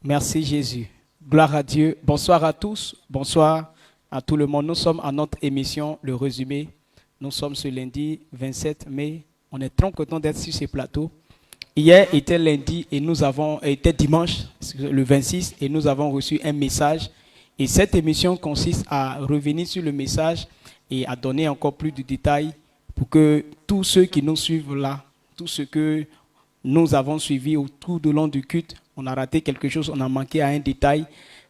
Merci Jésus. Gloire à Dieu. Bonsoir à tous. Bonsoir à tout le monde. Nous sommes à notre émission, le résumé. Nous sommes ce lundi 27 mai. On est très contents d'être sur ce plateau. Hier était lundi et était dimanche, le 26, et nous avons reçu un message. Et cette émission consiste à revenir sur le message et à donner encore plus de détails pour que tous ceux qui nous suivent là, tout ce que nous avons suivi tout au long du culte, on a raté quelque chose, on a manqué à un détail.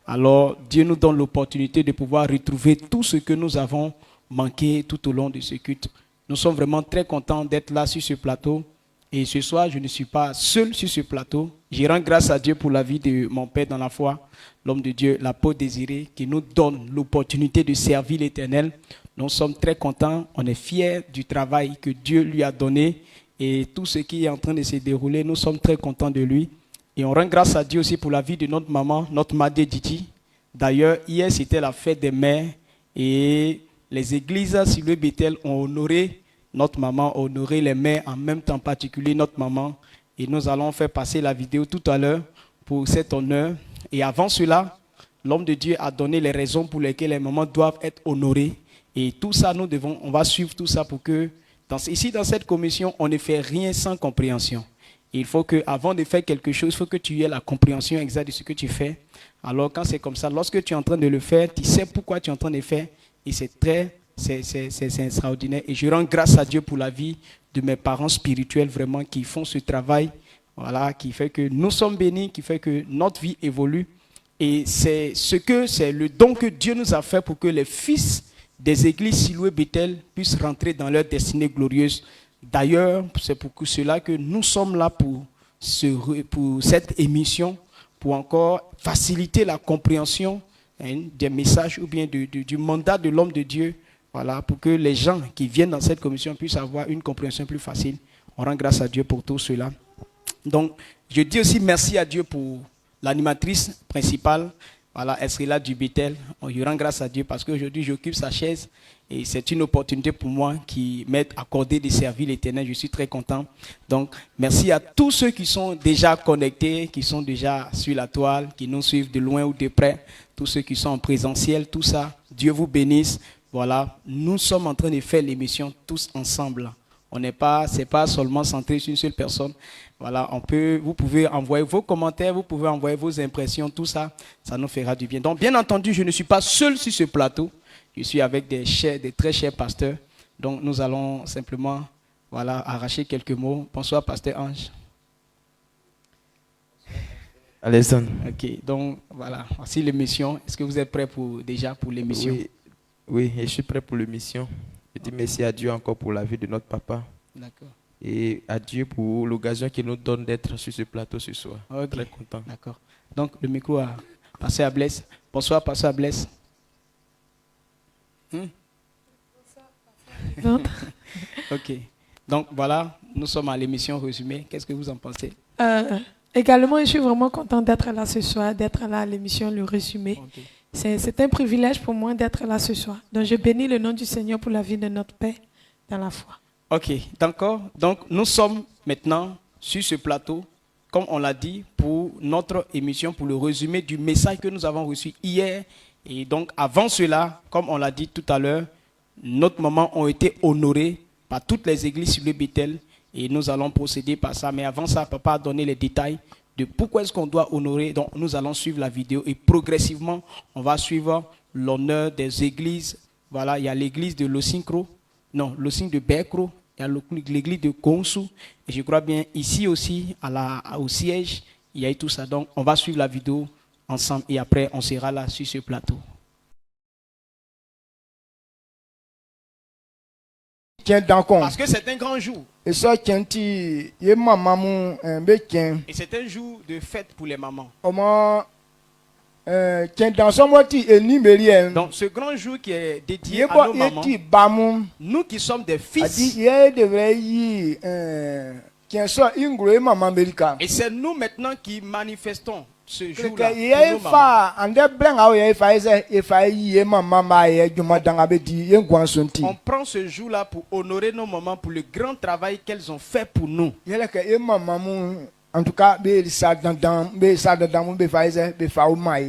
Alors Dieu nous donne l'opportunité de pouvoir retrouver tout ce que nous avons manqué tout au long de ce culte. Nous sommes vraiment très contents d'être là sur ce plateau. Et ce soir, je ne suis pas seul sur ce plateau. Je rends grâce à Dieu pour la vie de mon père dans la foi, l'homme de Dieu, l'apôtre Désiré, qui nous donne l'opportunité de servir l'Éternel. Nous sommes très contents, on est fiers du travail que Dieu lui a donné et tout ce qui est en train de se dérouler, nous sommes très contents de lui. Et on rend grâce à Dieu aussi pour la vie de notre maman, notre Madé Didi. D'ailleurs, hier, c'était la fête des mères et les églises sur le Bethel ont honoré notre maman, honoré les mères en même temps, en particulier notre maman. Et nous allons faire passer la vidéo tout à l'heure pour cet honneur. Et avant cela, l'homme de Dieu a donné les raisons pour lesquelles les mamans doivent être honorées. Et tout ça, on va suivre tout ça pour que, ici dans cette commission, on ne fait rien sans compréhension. Il faut que, avant de faire quelque chose, il faut que tu aies la compréhension exacte de ce que tu fais. Alors quand c'est comme ça, lorsque tu es en train de le faire, tu sais pourquoi tu es en train de le faire. Et c'est extraordinaire. Et je rends grâce à Dieu pour la vie de mes parents spirituels vraiment qui font ce travail, voilà, qui fait que nous sommes bénis, qui fait que notre vie évolue. Et c'est le don que Dieu nous a fait pour que les fils des églises Siloué Bethel puissent rentrer dans leur destinée glorieuse. D'ailleurs, c'est pour cela que nous sommes là pour cette émission, pour encore faciliter la compréhension des messages ou bien du mandat de l'homme de Dieu, voilà, pour que les gens qui viennent dans cette commission puissent avoir une compréhension plus facile. On rend grâce à Dieu pour tout cela. Donc, je dis aussi merci à Dieu pour l'animatrice principale, voilà, Esrila du Bethel. Je rends grâce à Dieu parce qu'aujourd'hui, j'occupe sa chaise et c'est une opportunité pour moi qui m'est accordée de servir l'Éternel. Je suis très content. Donc, merci à tous ceux qui sont déjà connectés, qui sont déjà sur la toile, qui nous suivent de loin ou de près, tous ceux qui sont en présentiel, tout ça. Dieu vous bénisse. Voilà, nous sommes en train de faire l'émission tous ensemble. C'est pas seulement centré sur une seule personne. Voilà, vous pouvez envoyer vos commentaires, vous pouvez envoyer vos impressions, tout ça, ça nous fera du bien. Donc, bien entendu, je ne suis pas seul sur ce plateau. Je suis avec des très chers pasteurs. Donc, nous allons simplement, voilà, arracher quelques mots. Bonsoir, pasteur Ange. Alexandre. Ok, donc voilà, voici l'émission. Est-ce que vous êtes prêts pour l'émission? Oui, je suis prêt pour l'émission. Je dis merci à Dieu encore pour la vie de notre papa. D'accord. Et à Dieu pour l'occasion qu'il nous donne d'être sur ce plateau ce soir. Okay. Très content. D'accord. Donc, le micro a passé à Blaise. Bonsoir, pasteur Blaise. Bonsoir. Ok. Donc, voilà, nous sommes à l'émission résumée. Qu'est-ce que vous en pensez? Également, je suis vraiment contente d'être là ce soir, d'être là à l'émission Le Résumé. Okay. C'est un privilège pour moi d'être là ce soir. Donc, je bénis le nom du Seigneur pour la vie de notre Père dans la foi. Ok, d'accord. Donc, nous sommes maintenant sur ce plateau, comme on l'a dit, pour notre émission, pour le résumé du message que nous avons reçu hier. Et donc, avant cela, comme on l'a dit tout à l'heure, notre maman ont été honorées par toutes les églises sur le Bethel. Et nous allons procéder par ça. Mais avant ça, papa a donné les détails de pourquoi est-ce qu'on doit honorer. Donc, nous allons suivre la vidéo et progressivement, on va suivre l'honneur des églises. Voilà, il y a l'église de Losinkro, non, Losing de Bekro, il y a l'église de Konsu. Et je crois bien ici aussi, au siège, il y a tout ça. Donc, on va suivre la vidéo ensemble et après, on sera là sur ce plateau. Parce que c'est un grand jour. Et c'est un jour de fête pour les mamans. Donc ce grand jour qui est dédié à nos mamans, nous qui sommes des fils, et c'est nous maintenant qui manifestons ce jour-là pour nos mamans. On prend ce jour-là pour honorer nos mamans pour le grand travail qu'elles ont fait pour nous. En tout cas, ça dans mon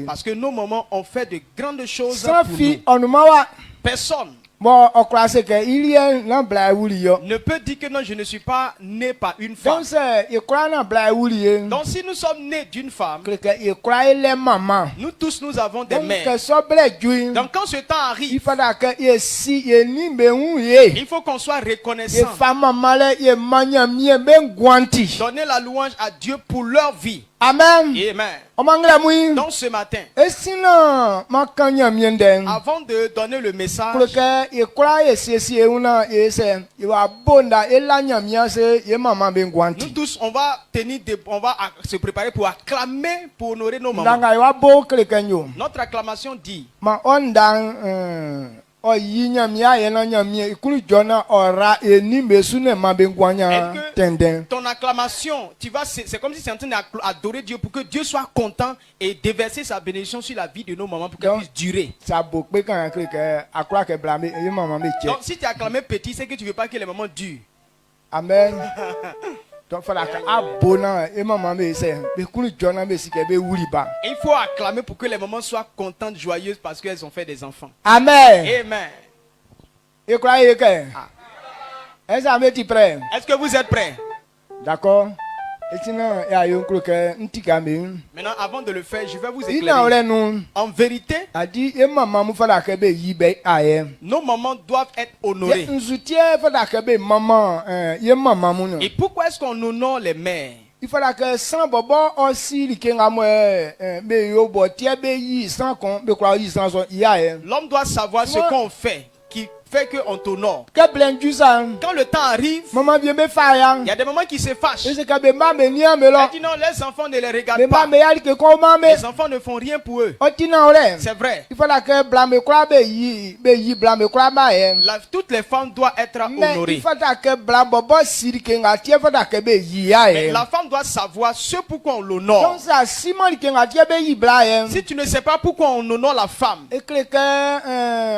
Parce que nos mamans ont fait de grandes choses sans pour fille, nous. on m'a Personne bon, on croit que il y a un blanc yo. ne peut dire que non, je ne suis pas né par une femme. Donc c'est il croit un blanc yo. Donc si nous sommes nés d'une femme, Que il croit les mamans. nous tous nous avons des Donc mères. que ça blé juin. Donc quand ce temps Il arrive, faut que il si il ni be un ye. il faut qu'on soit Les reconnaissant. femmes maman les manya mien ben guanti. Donner la louange à Dieu pour leur vie. Amen. Amen. On mangla mouy. Donc ce matin, Et sinon, ma kanya mien den. avant de donner le message, Pour que il croit et si una et c'est il va bonda et la nyamia c'est ye maman ben nous guanti. tous, on va se préparer pour acclamer, pour honorer nos mamans. Ndanga wa bo klekanyo. Notre acclamation dit, Ma on dan o yi nyamia ye na nyamia ikulu jona ora e ni mesune ma ben guanya est-ce que tenden. ton acclamation, c'est comme si c'est en train d'adorer Dieu pour que Dieu soit content et déverser sa bénédiction sur la vie de nos mamans pour qu'elle puisse durer. Ça bo pe kan que akra ke blâmer e maman me che. Donc si tu as acclamé petit, c'est que tu ne veux pas que les mamans durent. Amen. Donc fala ka abona e maman me se be kulu jona me sike be wuri ba. Il faut acclamer pour que les mamans soient contentes, joyeuses parce qu'elles ont fait des enfants. Amen. Amen. E croit e que. Ah. Est-ce que tu es prêt? Est-ce que vous êtes prêts? D'accord. Et sinon, il y a un truc Maintenant, avant de le faire, je vais vous il n'a éclairer. rien non. En vérité, A dit et maman mu fala ke be yibe aye. nos mamans doivent être honorées. Ye nzutie fala ke be maman ye maman mu no. Et pourquoi est-ce qu'on honore les mères? Il fala que sans bobo aussi li kenga mo be yo bo tie be yi sans kon be kwa yi sans so ya e. L'homme doit savoir ce Moi- qu'on fait, qui fait qu'on t'honore. Que blendu ça. Quand le temps arrive, Maman bien be fa ya. il y a des moments qui se fâchent. Et c'est que be ma me ni am lo. Elle dit non, les enfants ne les Me regardent ma pas. me ya ke ko ma me. Les enfants ne font rien pour eux. O ti na ore. C'est vrai. Il fala que blâme kwa be yi blâme kwa ba e. Toutes les femmes doivent être Mais il honorées. faut que blanc bobo siri kenga tie faut que be yi ya Mais e. la femme doit savoir ce pourquoi on Donc l'honore. ça Simon kenga tie be yi bla e. Si tu ne sais pas pourquoi on honore la femme, Et que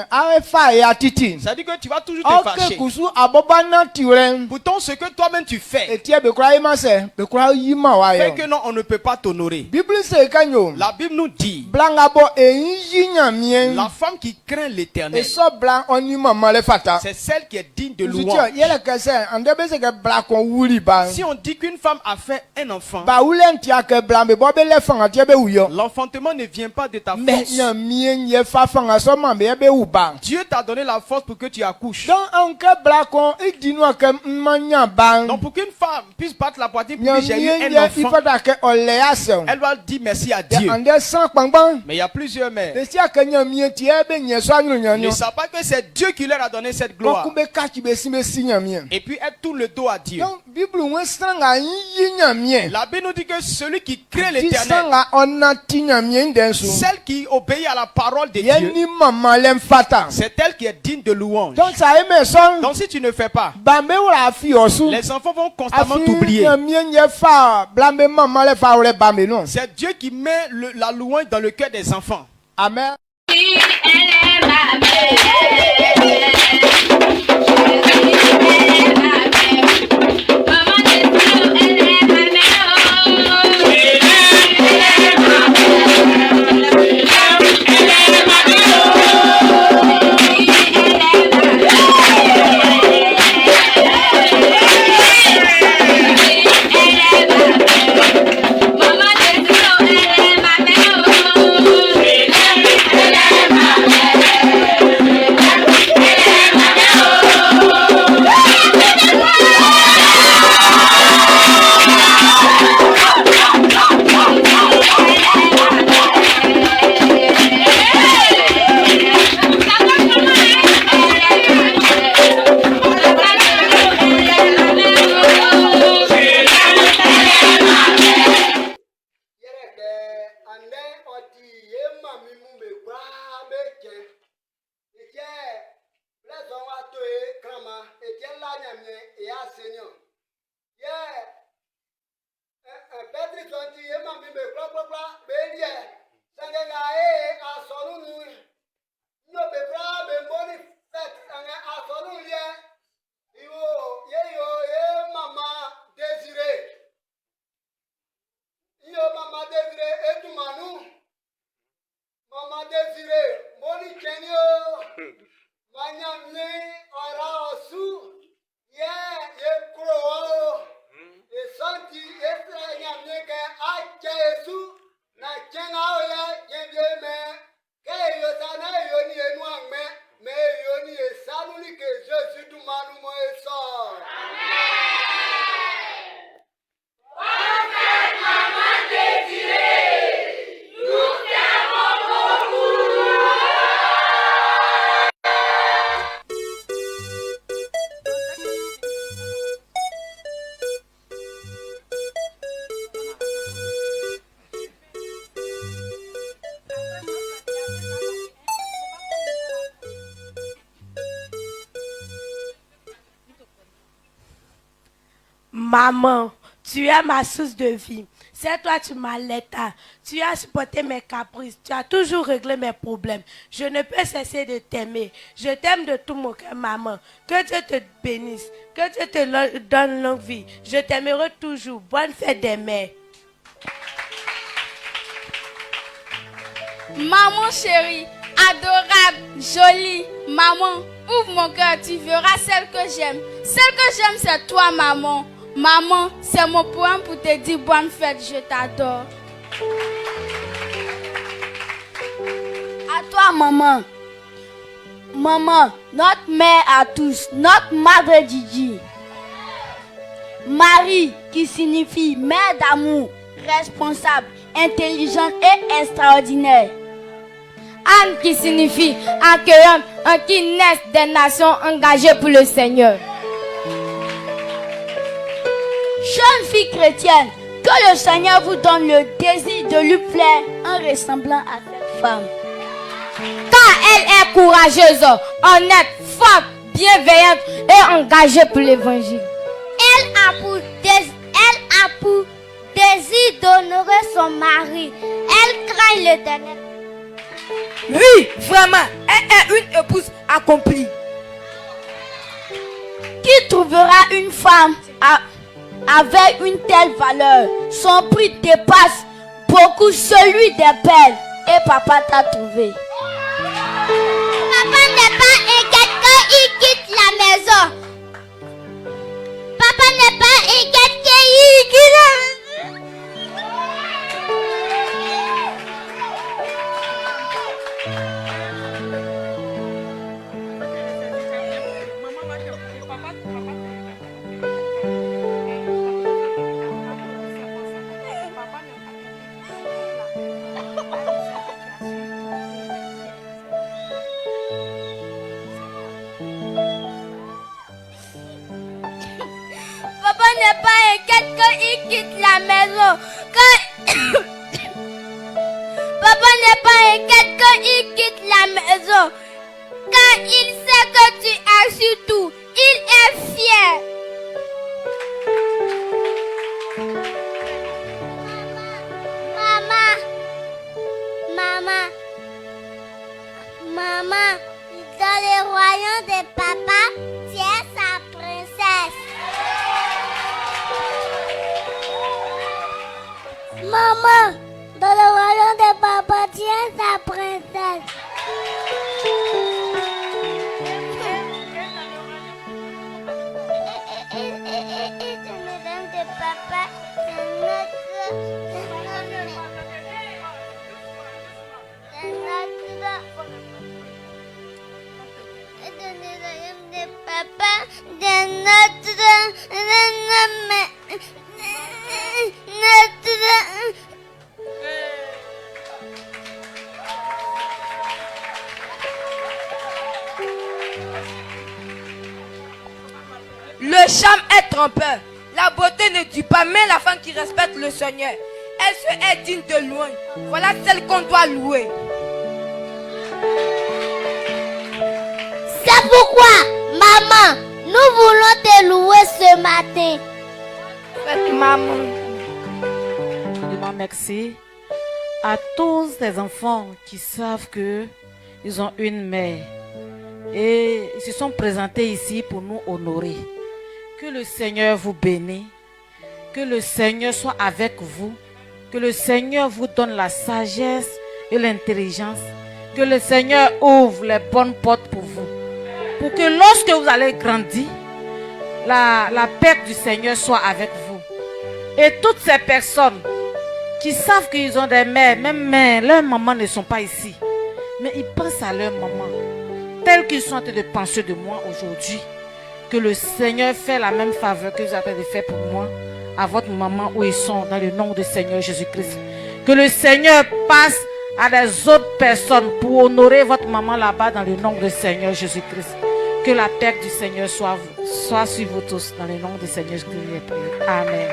a fa ya titi. ça dit que tu vas toujours te Ok fâcher. kusu aboba na tiure. Pourtant, ce que toi-même tu Et fais, tie be kwa ima se be kwa yi ma wa fait yo. que non, on ne peut pas t'honorer. Bible se kanyo. La Bible nous dit, Blanga bo e yi nyamien. la femme qui craint Et l'éternel, so blanc on y maman le fata. c'est celle qui est digne de Zuti louange. yele que c'est en debe se que blanc kon wuli ba. Si on dit qu'une femme a fait un enfant, Ba wulen tia que blanc be bo be le fanga tie be uyo. l'enfantement ne vient pas de ta Mais force. nyamien ye fa fanga so man be be uba. Dieu t'a donné la force pour que tu accouches. Donc on que blanc kon il dit nous que manya ban. Donc pour qu'une femme puisse battre la poitrine pour dire j'ai eu Nyamien un ye il enfant, faut que on le asse. elle doit dire merci à Dieu. En des sans kpangban. Mais il y a plusieurs mères. Le sia que nyamien tie be nye so anyo Ils ne nyanyo. savent pas que c'est Dieu qui leur a donné cette gloire. Okube kachi be si nyamien. Et puis elles tournent le dos à Dieu. Donc Bible on stranga yi nyamien. La Bible nous dit que celui qui craint Ti l'éternel, stranga on a ti nyamien densu. celle qui obéit à la parole de Ye Dieu, ni maman lem fata. c'est elle qui est digne de louange. Donc ça aime son. Donc si tu ne fais pas, Bambe wala fi osu. les enfants vont constamment Afi t'oublier. nyamien ye fa blambe maman le fa ole bambe non. C'est Dieu qui met la louange dans le cœur des enfants. Amen. Yo Maman Désiré et tout Manou. Maman Désiré, Moni Kenyo. Manyamye ora osu. Ye kroa. E santi estra nyamye ke ache esu. Na chenga oya yebye me. Ke yo sana yo ni enu angme. Me yo ni esanu ni ke Jésus du Manou mo eso. Maman, tu es ma source de vie. C'est toi, tu m'allaitas. Tu as supporté mes caprices. Tu as toujours réglé mes problèmes. Je ne peux cesser de t'aimer. Je t'aime de tout mon cœur, maman. Que Dieu te bénisse. Que Dieu te donne longue vie. Je t'aimerai toujours. Bonne fête des mères. Maman chérie, adorable, jolie, maman, ouvre mon cœur, tu verras celle que j'aime. Celle que j'aime, c'est toi, maman. Maman, c'est mon poème pour te dire bonne fête, je t'adore. À toi, maman. Maman, notre mère à tous, notre Madre Gigi. Marie, qui signifie mère d'amour, responsable, intelligente et extraordinaire. Anne, qui signifie accueillante, qui naît des nations engagées pour le Seigneur. Jeune fille chrétienne, que le Seigneur vous donne le désir de lui plaire en ressemblant à cette femme. Car elle est courageuse, honnête, forte, bienveillante et engagée pour l'évangile. Elle a pour désir d'honorer son mari. Elle craint l'Éternel. Oui, vraiment, elle est une épouse accomplie. Qui trouvera une femme avec une telle valeur? Son prix dépasse beaucoup celui des perles. Et papa t'a trouvé. Papa n'est pas inquiet quand il quitte la maison. Papa n'est pas inquiet quand il quitte la maison. Papa n'est pas inquiet quand il quitte la maison. Papa n'est pas inquiet quand il quitte la maison. Car il sait que tu as su tout. Il est fier. Maman, dans le royaume de papa, tu es sa princesse. Maman, dans le royaume de papa, tu es sa princesse. Et dans le royaume de papa, c'est notre... Papa, de notre Le charme est trompeur. La beauté ne tue pas, mais la femme qui respecte le Seigneur, elle se est digne de louange. Voilà celle qu'on doit louer. C'est pourquoi, maman, nous voulons te louer ce matin. Maman. Je demande merci à tous ces enfants qui savent que ils ont une mère et ils se sont présentés ici pour nous honorer. Que le Seigneur vous bénisse, que le Seigneur soit avec vous, Que le Seigneur vous donne la sagesse et l'intelligence. Que le Seigneur ouvre les bonnes portes pour vous. Pour que lorsque vous allez grandir, la paix du Seigneur soit avec vous. Et toutes ces personnes qui savent qu'ils ont des mères, même mères, leurs mamans ne sont pas ici. Mais ils pensent à leur maman. Tels qu'ils sont en train de penser de moi aujourd'hui. Que le Seigneur fait la même faveur que vous êtes en train de faire pour moi, à votre maman où ils sont, dans le nom du Seigneur Jésus-Christ. Que le Seigneur passe à des autres personnes pour honorer votre maman là-bas dans le nom du Seigneur Jésus-Christ. Que la paix du Seigneur soit sur vous tous dans le nom du Seigneur Jésus-Christ. Amen.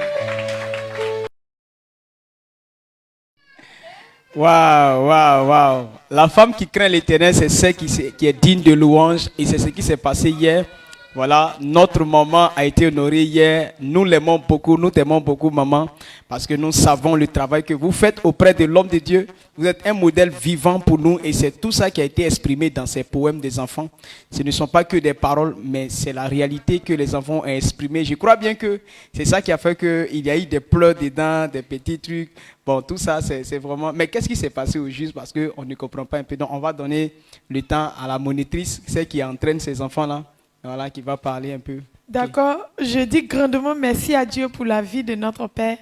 Waouh, waouh, waouh. La femme qui craint l'Éternel, c'est celle qui est digne de louange. Et c'est ce qui s'est passé hier. Voilà, notre maman a été honorée hier. Nous l'aimons beaucoup, nous t'aimons beaucoup, maman, parce que nous savons le travail que vous faites auprès de l'homme de Dieu. Vous êtes un modèle vivant pour nous et c'est tout ça qui a été exprimé dans ces poèmes des enfants. Ce ne sont pas que des paroles, mais c'est la réalité que les enfants ont exprimée. Je crois bien que c'est ça qui a fait qu'il y a eu des pleurs dedans, des petits trucs. Bon, tout ça, c'est vraiment... Mais qu'est-ce qui s'est passé au juste? Parce qu'on ne comprend pas un peu. Donc, on va donner le temps à la monitrice, celle qui entraîne ces enfants-là. Voilà, qui va parler un peu. D'accord. Je dis grandement merci à Dieu pour la vie de notre Père,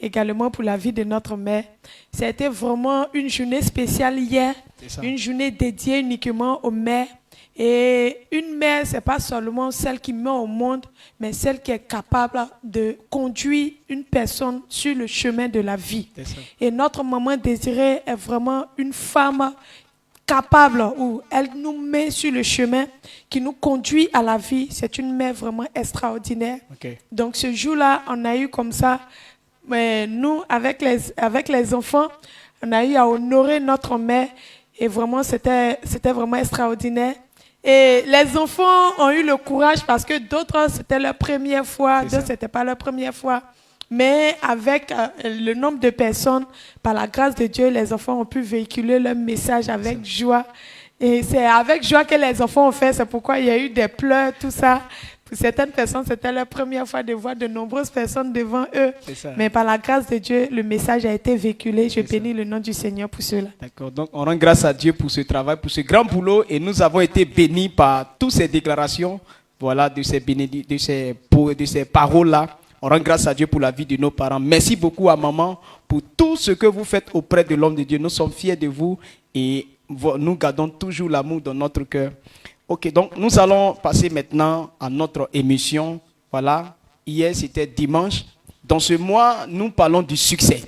également pour la vie de notre mère. C'était vraiment une journée spéciale hier, une journée dédiée uniquement aux mères. Et une mère, ce n'est pas seulement celle qui met au monde, mais celle qui est capable de conduire une personne sur le chemin de la vie. Et notre maman Désirée est vraiment une femme capable, où elle nous met sur le chemin qui nous conduit à la vie. C'est une mère vraiment extraordinaire. Donc ce jour-là, on a eu comme ça, mais nous, avec les enfants, on a eu à honorer notre mère et vraiment, c'était vraiment extraordinaire. Et les enfants ont eu le courage parce que d'autres, c'était leur première fois, d'autres, c'était pas leur première fois. Mais avec le nombre de personnes, par la grâce de Dieu, les enfants ont pu véhiculer leur message avec joie. Et c'est avec joie que les enfants ont fait. C'est pourquoi il y a eu des pleurs, tout ça. Pour certaines personnes, c'était leur première fois de voir de nombreuses personnes devant eux. Mais par la grâce de Dieu, le message a été véhiculé. Je bénis le nom du Seigneur pour cela. D'accord. Donc, on rend grâce à Dieu pour ce travail, pour ce grand boulot. Et nous avons été bénis par toutes ces déclarations, voilà, de ces paroles-là. On rend grâce à Dieu pour la vie de nos parents. Merci beaucoup à maman pour tout ce que vous faites auprès de l'homme de Dieu. Nous sommes fiers de vous et nous gardons toujours l'amour dans notre cœur. Ok, donc nous allons passer maintenant à notre émission. Voilà, hier c'était dimanche. Dans ce mois, nous parlons du succès.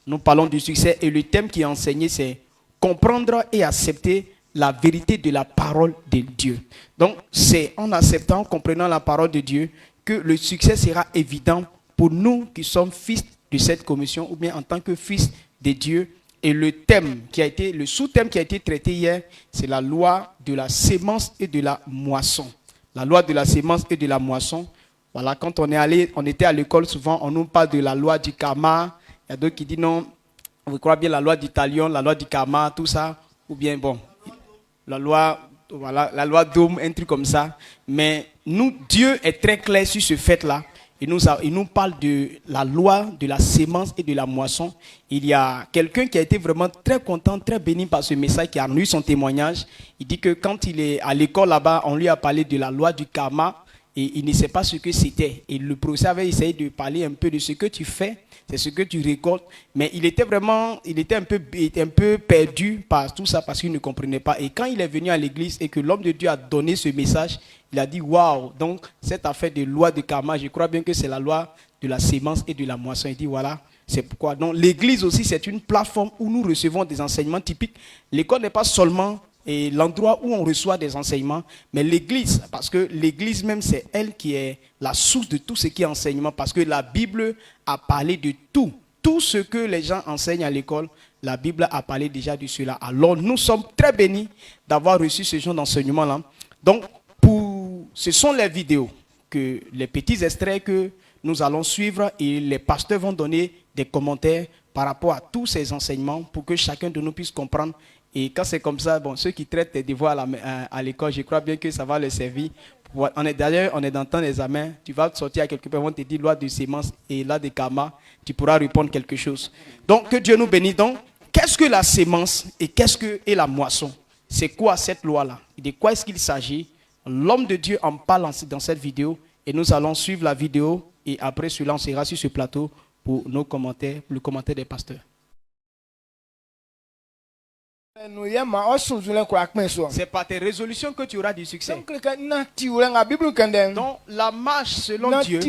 Nous parlons du succès et le thème qui est enseigné, c'est comprendre et accepter la vérité de la parole de Dieu. Donc, c'est en acceptant, en comprenant la parole de Dieu que le succès sera évident pour nous qui sommes fils de cette commission ou bien en tant que fils de Dieu. Et le thème le sous-thème qui a été traité hier, c'est la loi de la sémence et de la moisson. La loi de la sémence et de la moisson. Voilà, quand on était à l'école, souvent on nous parle de la loi du karma. Il y a d'autres qui disent non, on croit bien la loi du talion, la loi du karma, tout ça. Ou bien bon, la loi d'Ohm, un truc comme ça. Mais nous, Dieu est très clair sur ce fait-là. Il nous parle de la loi de la sémence et de la moisson. Il y a quelqu'un qui a été vraiment très content, très béni par ce message, qui a rendu son témoignage. Il dit que quand il est à l'école là-bas, on lui a parlé de la loi du karma et il ne sait pas ce que c'était. Et le professeur avait essayé de parler un peu de ce que tu fais, c'est ce que tu récoltes. Mais il était un peu perdu par tout ça parce qu'il ne comprenait pas. Et quand il est venu à l'église et que l'homme de Dieu a donné ce message, il a dit waouh, donc cette affaire de loi de karma, je crois bien que c'est la loi de la sémence et de la moisson. Il dit voilà, c'est pourquoi. Donc l'église aussi, c'est une plateforme où nous recevons des enseignements typiques. L'école n'est pas seulement l'endroit où on reçoit des enseignements, mais l'église, parce que l'église même, c'est elle qui est la source de tout ce qui est enseignement, parce que la Bible a parlé de tout. Tout ce que les gens enseignent à l'école, la Bible a parlé déjà de cela. Alors nous sommes très bénis d'avoir reçu ce genre d'enseignement-là. Donc, ce sont les vidéos, les petits extraits que nous allons suivre et les pasteurs vont donner des commentaires par rapport à tous ces enseignements pour que chacun de nous puisse comprendre Et quand c'est comme ça, bon, ceux qui traitent des devoirs à l'école, je crois bien que ça va leur servir. D'ailleurs, on est dans le temps d'examen. Tu vas sortir à quelque part, on te dit loi de sémence et loi de karma. Tu pourras répondre quelque chose. Donc, que Dieu nous bénisse. Donc, qu'est-ce que la sémence et qu'est-ce que est la moisson? C'est quoi cette loi-là? De quoi est-ce qu'il s'agit? L'homme de Dieu en parle dans cette vidéo et nous allons suivre la vidéo et après cela, on sera sur ce plateau pour nos commentaires, pour le commentaire des pasteurs. C'est par tes résolutions que tu auras du succès. Donc la marche selon Dieu,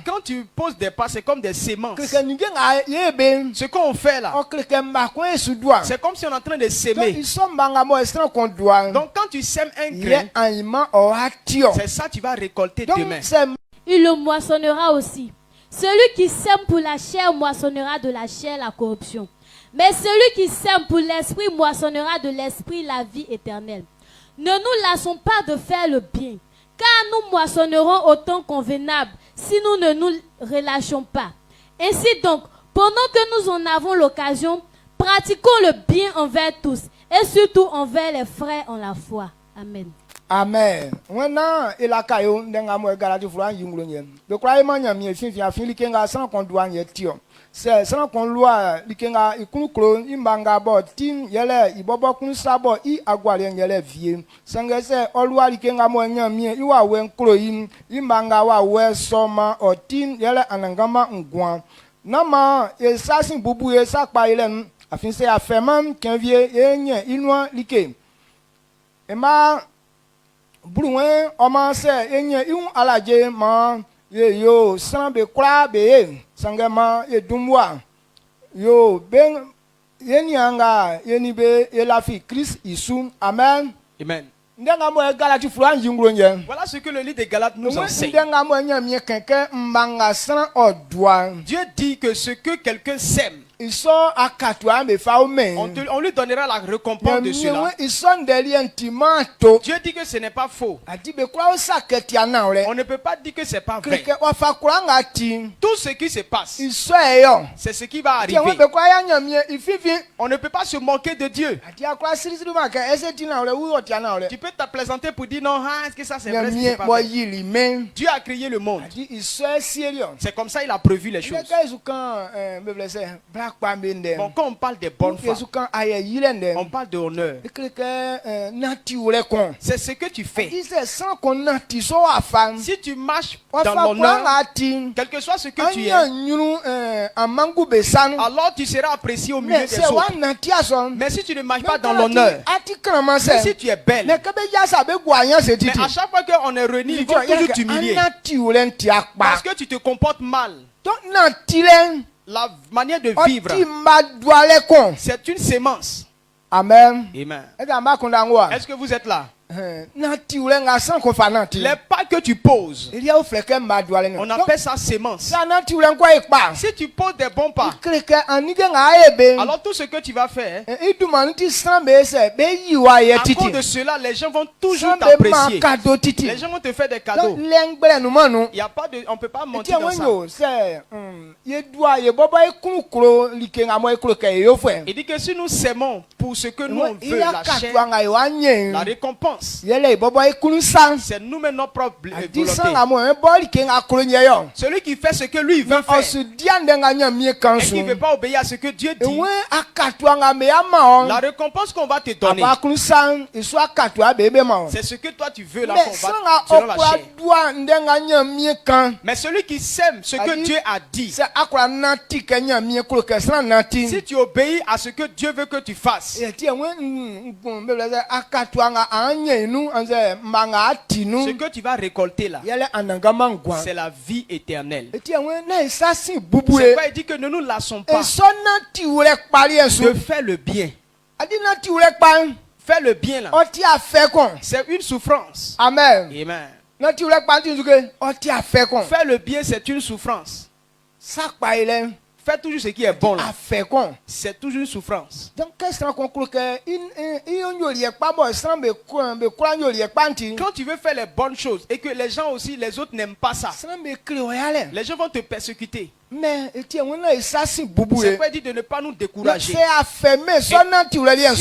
quand tu poses des pas, c'est comme des sémences. Ce qu'on fait là, c'est comme si on est en train de s'aimer. Donc quand tu sèmes un grain, c'est ça que tu vas récolter demain. Il le moissonnera aussi. Celui qui sème pour la chair moissonnera de la chair la corruption. Mais celui qui sème pour l'esprit moissonnera de l'esprit la vie éternelle. Ne nous lassons pas de faire le bien, car nous moissonnerons au temps convenable si nous ne nous relâchons pas. Ainsi donc, pendant que nous en avons l'occasion, pratiquons le bien envers tous et surtout envers les frères en la foi. Amen. Amen. Maintenant, il a caillou d'un amour galati fouan yungloyen. Le croyez mania mi fin li kenga sans qu'on doit y tio. C'est sans qu'on loi li kenga ikulu imbanga bo tin yele ibobo kun sabo I agwalien yele vie. Sanga se olwa li kenga mo nyam mi iwa wen klo yin imbanga wa we soma o tin yele anangama ngwan. Nama e sasin bubu e sakpa ile afin se afemam kenvie yenye inwa like. Ema Brouin, Oman se, enye yon alaje man, yo, san be kwa be, sangema, dumwa, yo, ben, yenyanga, yenibe, elafi, Christ, Isu, Amen. Amen. Voilà ce que le livre des Galates nous enseigne. Dieu dit que ce que quelqu'un sème, on lui donnera la récompense de cela. Dieu dit que ce n'est pas faux. On ne peut pas dire que ce n'est pas vrai. Tout ce qui se passe, c'est ce qui va arriver. On ne peut pas se moquer de Dieu. Tu peux te plaisanter pour dire non, est-ce que ça c'est vrai, c'est pas vrai? Dieu a créé le monde. C'est comme ça il a prévu les choses. Bon, quand on parle des bonnes femmes, on parle de honneur. C'est ce que tu fais. Si tu marches dans l'honneur, quel que soit ce que tu es, alors tu seras apprécié au milieu des autres. Mais si tu ne marches pas dans l'honneur, mais si tu es belle, mais à chaque fois qu'on est réunis, ils vont toujours t'humilier. Parce que tu te comportes mal. La manière de vivre, c'est une sémence. Amen. Amen. Est-ce Est-ce que vous êtes là? Les pas que tu poses, on appelle ça sémence. Si tu poses des bons pas, alors tout ce que tu vas faire, à cause de cela, les gens vont toujours t'apprécier. Les gens vont te faire des cadeaux. Il y a pas de, on ne peut pas mentir dans ça. Il dit que si nous s'aimons pour ce que nous on veut, la chair, la récompense, c'est nous-mêmes notre propre volonté. Celui qui fait ce que lui veut faire et qui ne veut pas obéir à ce que Dieu dit, la récompense qu'on va te donner, c'est ce que toi tu veux là selon la chair. Mais celui qui sème ce que Dieu a dit, si tu obéis à ce que Dieu veut que tu fasses, ce que tu vas récolter là, c'est la vie éternelle. C'est pourquoi il dit que ne nous lassons pas de faire le bien. Faire le bien là, c'est une souffrance. Amen. Amen. Faire Faire le bien, c'est une souffrance. Fais toujours ce qui est bon. A fait quoi? C'est toujours une souffrance. Donc qu'est-ce qu'on conclut que quand tu veux faire les bonnes choses et que les gens aussi, les autres n'aiment pas ça, les gens vont te persécuter. Mais c'est pas dit de ne pas nous décourager. Si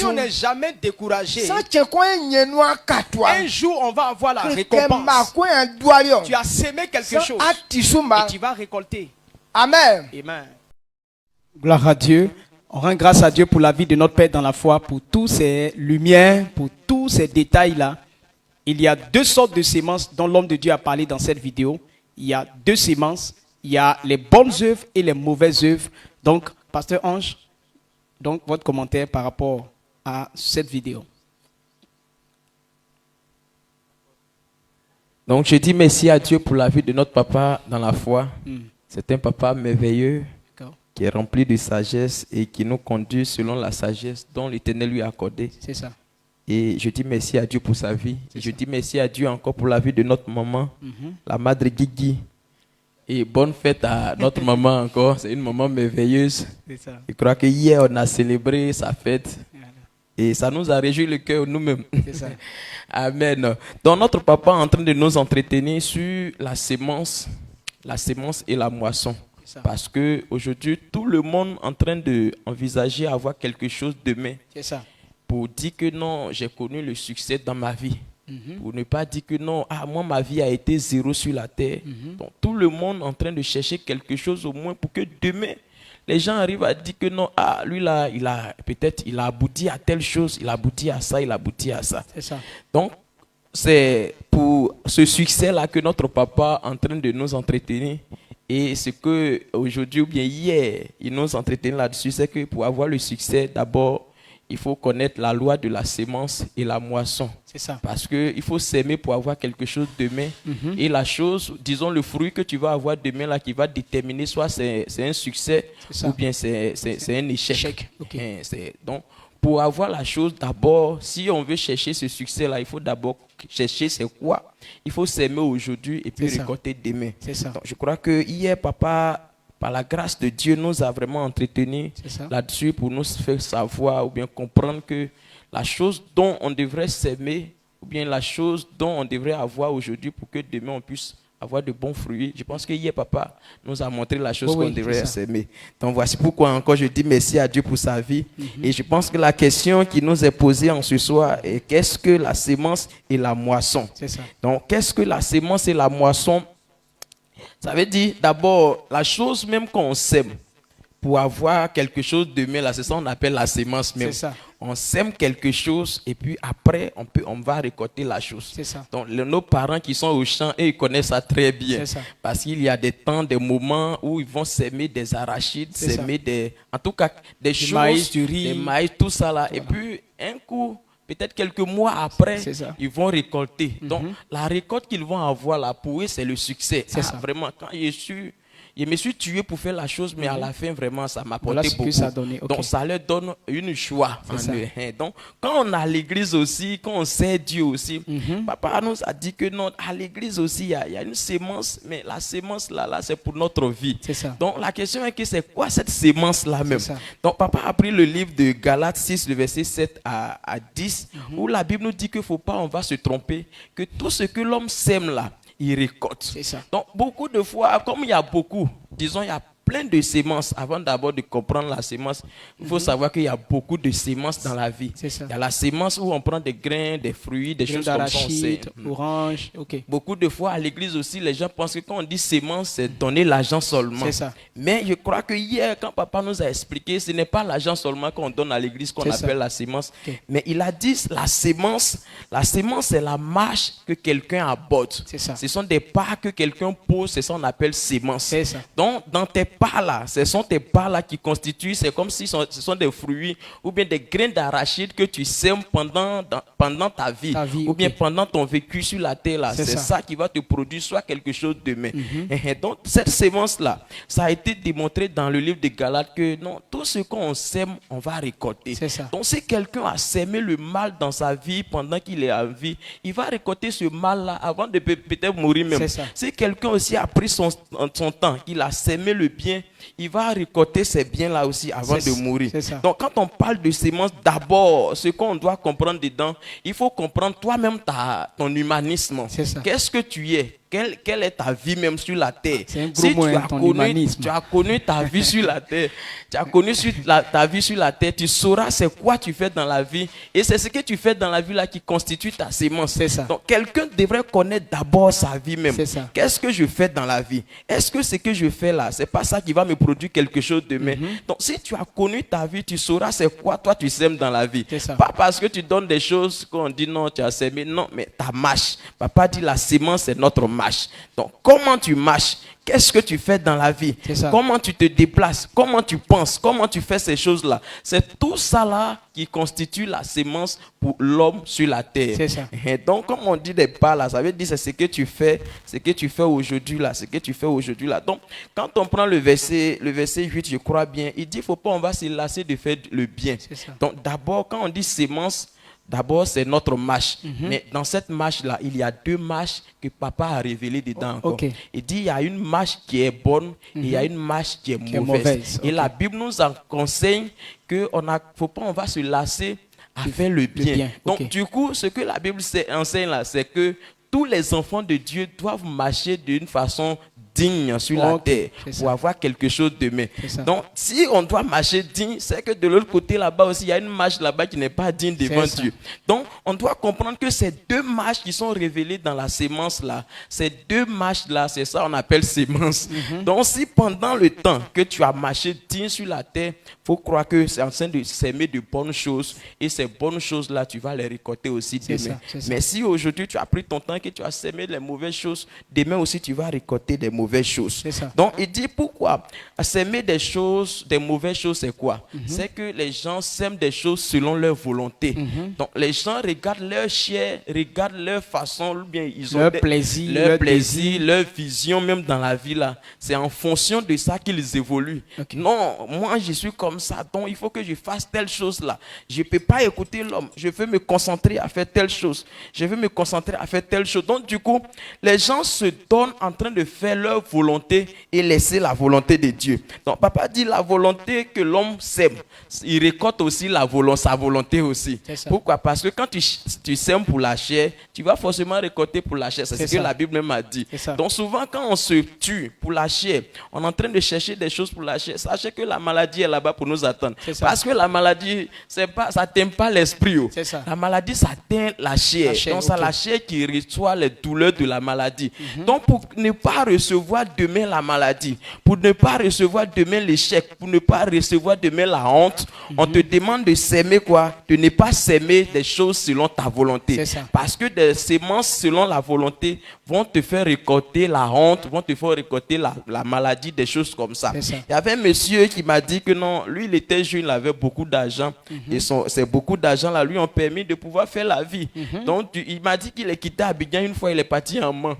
on n'est jamais découragé, un jour on va avoir la récompense. Tu as semé quelque chose et tu vas récolter. Amen. Amen. Gloire à Dieu. On rend grâce à Dieu pour la vie de notre Père dans la foi, pour tous ces lumières, pour tous ces détails-là. Il y a deux sortes de semences dont l'homme de Dieu a parlé dans cette vidéo. Il y a deux semences. Il y a les bonnes œuvres et les mauvaises œuvres. Donc, Pasteur Ange, donc votre commentaire par rapport à cette vidéo. Donc, je dis merci à Dieu pour la vie de notre papa dans la foi. C'est un papa merveilleux qui est rempli de sagesse et qui nous conduit selon la sagesse dont l'Éternel lui a accordé. C'est ça. Et je dis merci à Dieu pour sa vie. Je dis merci à Dieu encore pour la vie de notre maman, la Madre Guigui. Et bonne fête à notre maman encore. C'est une maman merveilleuse. Ça. Je crois que hier on a célébré sa fête. Et ça nous a réjoui le cœur nous-mêmes. Amen. Donc notre papa est en train de nous entretenir sur la sémence et la moisson. Parce que aujourd'hui tout le monde est en train d'envisager avoir quelque chose demain. C'est ça. Pour dire que non, j'ai connu le succès dans ma vie. Pour ne pas dire que non, moi ma vie a été zéro sur la terre. Donc tout le monde est en train de chercher quelque chose au moins pour que demain les gens arrivent à dire que non, lui là, il a abouti à telle chose, il a abouti à ça, il a abouti à ça. C'est ça. Donc c'est pour ce succès là que notre papa est en train de nous entretenir. Et ce que aujourd'hui ou bien hier, il nous entretenait là-dessus, c'est que pour avoir le succès, d'abord, il faut connaître la loi de la sémence et la moisson. C'est ça. Parce qu'il faut s'aimer pour avoir quelque chose demain. Et la chose, disons le fruit que tu vas avoir demain là, qui va déterminer soit c'est un succès ou bien c'est un échec. Okay. Donc, pour avoir la chose, d'abord, si on veut chercher ce succès-là, il faut d'abord chercher c'est quoi. Il faut s'aimer aujourd'hui et puis récolter demain. C'est ça. Donc, je crois que hier, papa, par la grâce de Dieu, nous a vraiment entretenus là-dessus pour nous faire savoir ou bien comprendre que la chose dont on devrait s'aimer ou bien la chose dont on devrait avoir aujourd'hui pour que demain on puisse avoir de bons fruits. Je pense que hier, papa nous a montré la chose qu'on devrait s'aimer. Donc voici pourquoi encore je dis merci à Dieu pour sa vie. Et je pense que la question qui nous est posée en ce soir est qu'est-ce que la sémence et la moisson? C'est ça. Donc qu'est-ce que la sémence et la moisson? Ça veut dire d'abord la chose même qu'on sème pour avoir quelque chose demain, là, c'est ça qu'on appelle la sémence même. C'est ça. On sème quelque chose et puis après on va récolter la chose. C'est ça. Donc nos parents qui sont au champ, ils connaissent ça très bien. C'est ça. Parce qu'il y a des temps, des moments où ils vont s'aimer des arachides, s'aimer en tout cas des choses, maïs, du riz, des maïs, tout ça là. Voilà. Et puis un coup, peut-être quelques mois après, ils vont récolter. Donc la récolte qu'ils vont avoir là, pour eux, c'est le succès. C'est ça. Vraiment, quand je me suis tué pour faire la chose, mais à la fin, vraiment, ça m'a apporté beaucoup. Ça a donné. Okay. Donc, ça leur donne une joie en eux. Donc, quand on a l'église aussi, quand on sait Dieu aussi, papa nous a dit que non, à l'église aussi, il y a une sémence, mais la sémence là, c'est pour notre vie. C'est ça. Donc, la question est que c'est quoi cette sémence-là même? Donc, papa a pris le livre de Galates 6, le verset 7 à 10, où la Bible nous dit qu'il ne faut pas, on va se tromper, que tout ce que l'homme sème là, il récolte. C'est ça. Donc, beaucoup de fois, comme il y a beaucoup, disons, il y a plein de semences. Avant d'abord de comprendre la sémence, il faut savoir qu'il y a beaucoup de semences dans la vie. C'est ça. Il y a la sémence où on prend des grains, des fruits, des choses comme ça. Orange, Beaucoup de fois, à l'église aussi, les gens pensent que quand on dit sémence, c'est donner l'argent seulement. C'est ça. Mais je crois que hier, quand papa nous a expliqué, ce n'est pas l'argent seulement qu'on donne à l'église qu'on appelle la sémence. Mais il a dit la sémence, c'est la marche que quelqu'un aborde. C'est ça. Ce sont des pas que quelqu'un pose, c'est ça qu'on appelle sémence. C'est ça. Donc, dans tes pas là, ce sont tes pas là qui constituent, c'est comme si ce sont des fruits ou bien des grains d'arachide que tu sèmes pendant ta vie ou bien pendant ton vécu sur la terre là. C'est ça qui va te produire soit quelque chose demain. Donc, cette sémence là, ça a été démontré dans le livre de Galates que non, tout ce qu'on sème, on va récolter. C'est ça. Donc, si quelqu'un a sémé le mal dans sa vie pendant qu'il est en vie, il va récolter ce mal là avant de peut-être mourir même. C'est ça. Si quelqu'un aussi a pris son temps, qu'il a sémé le bien il va récolter ces biens-là aussi avant de mourir. Ça. Donc, quand on parle de sémence, d'abord, ce qu'on doit comprendre dedans, il faut comprendre toi-même ton humanisme. Qu'est-ce que tu es? Quelle est ta vie même sur la terre? C'est un gros mot, tu as connu ta vie sur la terre, tu as connu ta vie sur la terre, tu sauras c'est quoi tu fais dans la vie. Et c'est ce que tu fais dans la vie là qui constitue ta sémence. Donc quelqu'un devrait connaître d'abord sa vie même. Qu'est-ce que je fais dans la vie? Est-ce que ce que je fais là, c'est pas ça qui va me produire quelque chose demain? Donc si tu as connu ta vie, tu sauras c'est quoi toi tu sèmes dans la vie. Pas parce que tu donnes des choses qu'on dit non, tu as sémé. Non, mais ta marche. Papa dit la sémence c'est notre marche. Donc, comment tu marches? Qu'est-ce que tu fais dans la vie? Comment tu te déplaces? Comment tu penses? Comment tu fais ces choses-là? C'est tout ça là qui constitue la sémence pour l'homme sur la terre. Et donc, comme on dit des pas là, ça veut dire c'est ce que tu fais aujourd'hui là, ce que tu fais aujourd'hui là. Donc, quand on prend le verset 8, je crois bien, il dit, faut pas on va se lasser de faire le bien. Donc, d'abord, quand on dit sémence, d'abord, c'est notre marche. Mais dans cette marche-là, il y a deux marches que papa a révélées dedans encore. Il dit il y a une marche qui est bonne et il y a une marche qui est mauvaise. Et la Bible nous en conseille qu'il ne faut pas on va se lasser à faire le bien. Donc, du coup, ce que la Bible enseigne là, c'est que tous les enfants de Dieu doivent marcher d'une façon digne sur la terre pour avoir quelque chose demain. Donc, si on doit marcher digne, c'est que de l'autre côté là-bas aussi, il y a une marche là-bas qui n'est pas digne devant Dieu. Donc, on doit comprendre que ces deux marches qui sont révélées dans la sémence là, ces deux marches là, c'est ça on appelle sémence. Donc, si pendant le temps que tu as marché digne sur la terre, il faut croire que c'est en train de s'aimer de bonnes choses et ces bonnes choses là, tu vas les récolter aussi demain. Mais si aujourd'hui tu as pris ton temps et que tu as sémé les mauvaises choses, demain aussi tu vas récolter des mauvaises choses. Donc il dit pourquoi s'aimer des mauvaises choses, c'est quoi? C'est que les gens s'aiment des choses selon leur volonté. Donc les gens regardent leur chair, regardent leur façon, bien ils ont leur plaisir, leur vision même dans la vie là. C'est en fonction de ça qu'ils évoluent. Non, moi je suis comme ça, donc il faut que je fasse telle chose là. Je peux pas écouter l'homme. Je veux me concentrer à faire telle chose. Je veux me concentrer à faire telle chose. Donc du coup, les gens se donnent en train de faire leur volonté et laisser la volonté de Dieu. Donc papa dit la volonté que l'homme sème, il récolte aussi sa volonté aussi. Pourquoi? Parce que quand tu sèmes pour la chair, tu vas forcément récolter pour la chair. C'est ce que la Bible même a dit. Donc souvent quand on se tue pour la chair, on est en train de chercher des choses pour la chair. Sachez que la maladie est là-bas pour nous attendre. Parce que la maladie, ça n'atteint pas l'esprit. La maladie, ça atteint la chair. Donc c'est la chair qui reçoit les douleurs de la maladie. Donc pour ne pas recevoir demain la maladie, pour ne pas recevoir demain l'échec, pour ne pas recevoir demain la honte, on te demande de s'aimer quoi? De ne pas s'aimer des choses selon ta volonté. Parce que des sémences selon la volonté vont te faire récolter la honte, vont te faire récolter la maladie, des choses comme ça. Il y avait un monsieur qui m'a dit que non, lui il était jeune, il avait beaucoup d'argent et ces beaucoup d'argent là lui ont permis de pouvoir faire la vie. Donc il m'a dit qu'il est quitté Abidjan une fois, il est parti en main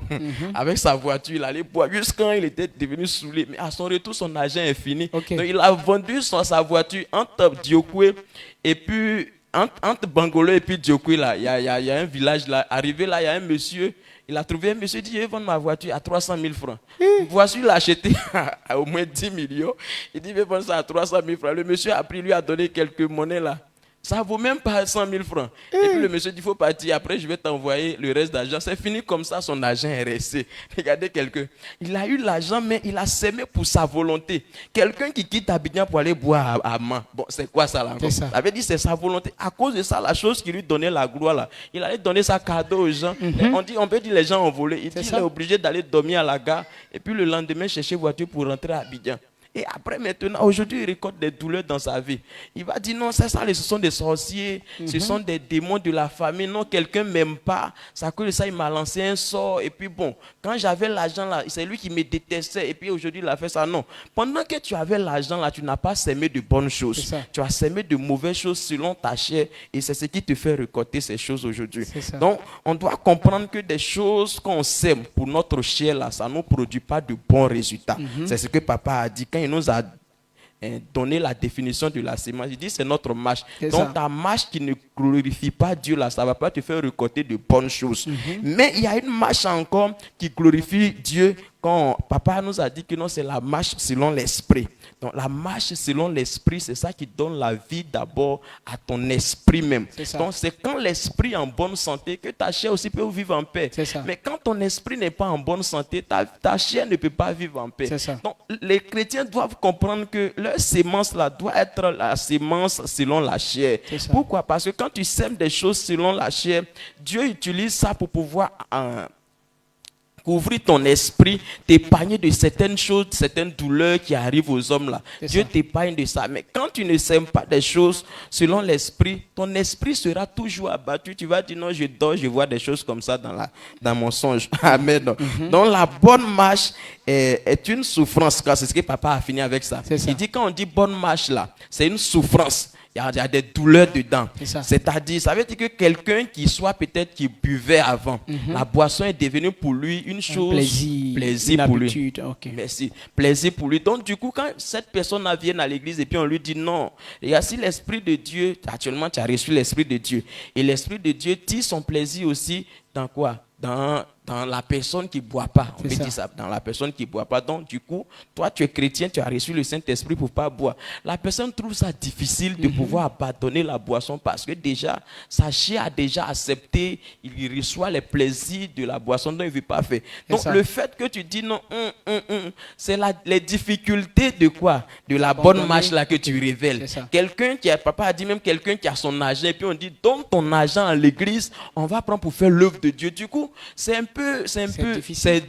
avec sa voiture, il allait boire jusqu'à il était devenu saoulé. Mais à son retour, son argent est fini. Donc il a vendu sa voiture entre Diokwe et puis entre Bangolo et puis Diokwe là, il y a un village là. Arrivé là, il y a un monsieur. Il a trouvé un monsieur, il dit, je vais vendre ma voiture à 300 000 francs. Voici, il l'a acheté à au moins 10 millions. Il dit, je vais vendre ça à 300 000 francs. Le monsieur a pris, lui a donné quelques monnaies là. Ça ne vaut même pas 100 000 francs. Et puis le monsieur dit, il faut partir. Après, je vais t'envoyer le reste d'argent. C'est fini comme ça, son argent est resté. Regardez quelqu'un. Il a eu l'argent, mais il a sémé pour sa volonté. Quelqu'un qui quitte Abidjan pour aller boire à main. Bon, c'est quoi ça là encore? Ça veut dire c'est sa volonté. À cause de ça, la chose qui lui donnait la gloire là, il allait donner sa cadeau aux gens. On peut dire les gens ont volé. Il dit, il est obligé d'aller dormir à la gare. Et puis le lendemain, chercher voiture pour rentrer à Abidjan. Et après, maintenant, aujourd'hui, il récolte des douleurs dans sa vie. Il va dire, non, c'est ça, ce sont des sorciers, ce sont des démons de la famille. Non, quelqu'un ne m'aime pas. Ça, que ça, il m'a lancé un sort. Et puis bon, quand j'avais l'argent là, c'est lui qui me détestait. Et puis aujourd'hui, il a fait ça. Non. Pendant que tu avais l'argent là, tu n'as pas sémé de bonnes choses. Tu as sémé de mauvaises choses selon ta chair. Et c'est ce qui te fait récolter ces choses aujourd'hui. Donc, on doit comprendre que des choses qu'on sème pour notre chair là, ça ne nous produit pas de bons résultats. C'est ce que papa a dit. Quand il nous a donné la définition de la sémence, il dit c'est notre marche. Donc ta marche qui ne glorifie pas Dieu là, ça ne va pas te faire récolter de bonnes choses. Mais il y a une marche encore qui glorifie Dieu quand papa nous a dit que non, c'est la marche selon l'esprit. Donc la marche selon l'esprit, c'est ça qui donne la vie d'abord à ton esprit même. Donc c'est quand l'esprit est en bonne santé que ta chair aussi peut vivre en paix. Mais quand ton esprit n'est pas en bonne santé, ta chair ne peut pas vivre en paix. Donc les chrétiens doivent comprendre que leur sémence là doit être la sémence selon la chair. Pourquoi? Parce que quand tu sèmes des choses selon la chair, Dieu utilise ça pour pouvoir couvrir ton esprit, t'épargner de certaines choses, certaines douleurs qui arrivent aux hommes là. Dieu t'épargne de ça. Mais quand tu ne sèmes pas des choses selon l'esprit, ton esprit sera toujours abattu. Tu vas dire non, je dors, je vois des choses comme ça dans mon songe. Amen. Donc la bonne marche est une souffrance. C'est ce que papa a fini avec ça. Il dit quand on dit bonne marche là, c'est une souffrance. Il y a des douleurs dedans. C'est-à-dire, ça veut dire que quelqu'un qui soit peut-être qui buvait avant, la boisson est devenue pour lui une chose, plaisir pour lui. Merci. Plaisir pour lui. Donc du coup, quand cette personne vient à l'église et puis on lui dit non, et si l'Esprit de Dieu, actuellement tu as reçu l'Esprit de Dieu, et l'Esprit de Dieu tire son plaisir aussi dans quoi? Dans la personne qui ne boit pas. On peut dire ça, dans la personne qui ne boit pas. Donc, du coup, toi, tu es chrétien, tu as reçu le Saint-Esprit pour ne pas boire. La personne trouve ça difficile de pouvoir abandonner la boisson parce que déjà, sa chair a déjà accepté, il reçoit les plaisirs de la boisson dont il ne veut pas faire. Donc, le fait que tu dis non, c'est les difficultés de quoi? De la bonne marche là que tu révèles. Quelqu'un qui a, papa a dit même quelqu'un qui a son argent et puis on dit donne ton argent à l'église, on va prendre pour faire l'œuvre de Dieu. Du coup, c'est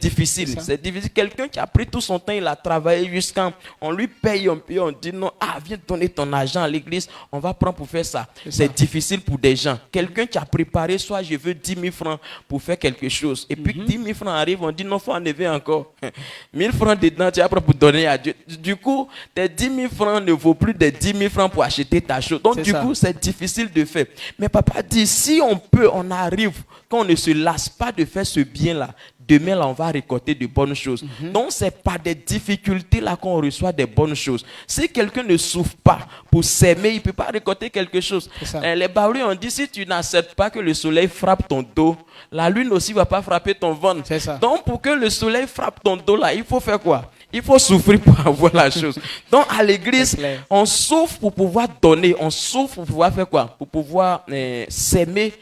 difficile. C'est difficile. Quelqu'un qui a pris tout son temps, il a travaillé jusqu'à on lui paye un peu, on dit non, viens donner ton argent à l'église, on va prendre pour faire ça. C'est difficile pour des gens. Quelqu'un qui a préparé, soit je veux 10 000 francs pour faire quelque chose, et puis 10 000 francs arrivent, on dit non, faut enlever encore 1000 francs dedans, tu as pour donner à Dieu. Du coup, tes 10 000 francs ne vaut plus des 10 000 francs pour acheter ta chose. Donc du coup, c'est difficile de faire. Mais papa dit, si on arrive, quand on ne se lasse pas de faire ce bien-là, demain, là, on va récolter de bonnes choses. Donc, ce n'est pas des difficultés là qu'on reçoit des bonnes choses. Si quelqu'un ne souffre pas pour s'aimer, il ne peut pas récolter quelque chose. Les Baoulés ont dit, si tu n'acceptes pas que le soleil frappe ton dos, la lune aussi ne va pas frapper ton ventre. Donc, pour que le soleil frappe ton dos, là, il faut faire quoi? Il faut souffrir pour avoir la chose. Donc, à l'église, on souffre pour pouvoir donner. On souffre pour pouvoir faire quoi? Pour pouvoir s'aimer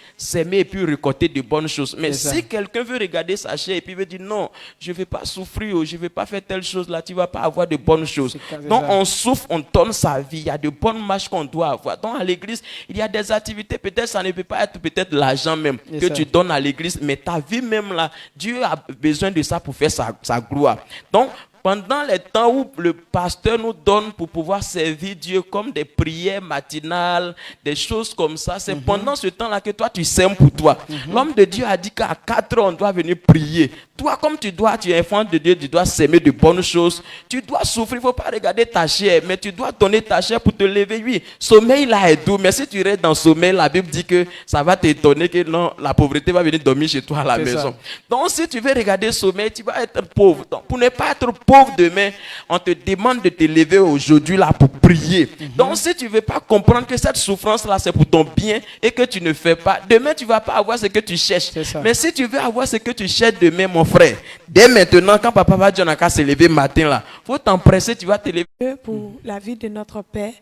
et puis récolter de bonnes choses. Mais si quelqu'un veut regarder sa chair et puis veut dire non, je ne vais pas souffrir, je ne vais pas faire telle chose là, tu ne vas pas avoir de bonnes choses. Donc, on souffre, on donne sa vie. Il y a de bonnes marches qu'on doit avoir. Donc, à l'église, il y a des activités. Peut-être ça ne peut pas être peut-être l'argent même que tu donnes à l'église, mais ta vie même là, Dieu a besoin de ça pour faire sa gloire. Donc, pendant les temps où le pasteur nous donne pour pouvoir servir Dieu comme des prières matinales, des choses comme ça, c'est pendant ce temps-là que toi tu sèmes pour toi. L'homme de Dieu a dit qu'à 4 heures on doit venir prier. Toi, comme tu es enfant de Dieu, tu dois s'aimer de bonnes choses. Tu dois souffrir, il ne faut pas regarder ta chair, mais tu dois donner ta chair pour te lever. Oui, sommeil là est doux, mais si tu restes dans le sommeil, la Bible dit que ça va t'étonner que non, la pauvreté va venir dormir chez toi à la maison. Donc si tu veux regarder le sommeil, tu vas être pauvre. Donc, pour ne pas être pauvre demain, on te demande de te lever aujourd'hui là pour prier. Donc si tu ne veux pas comprendre que cette souffrance là c'est pour ton bien et que tu ne fais pas, demain tu ne vas pas avoir ce que tu cherches. Mais si tu veux avoir ce que tu cherches demain, mon frère, dès maintenant quand papa va dire on a qu'à se lever matin là, faut t'empresser, tu vas te lever. Pour la vie de notre Père,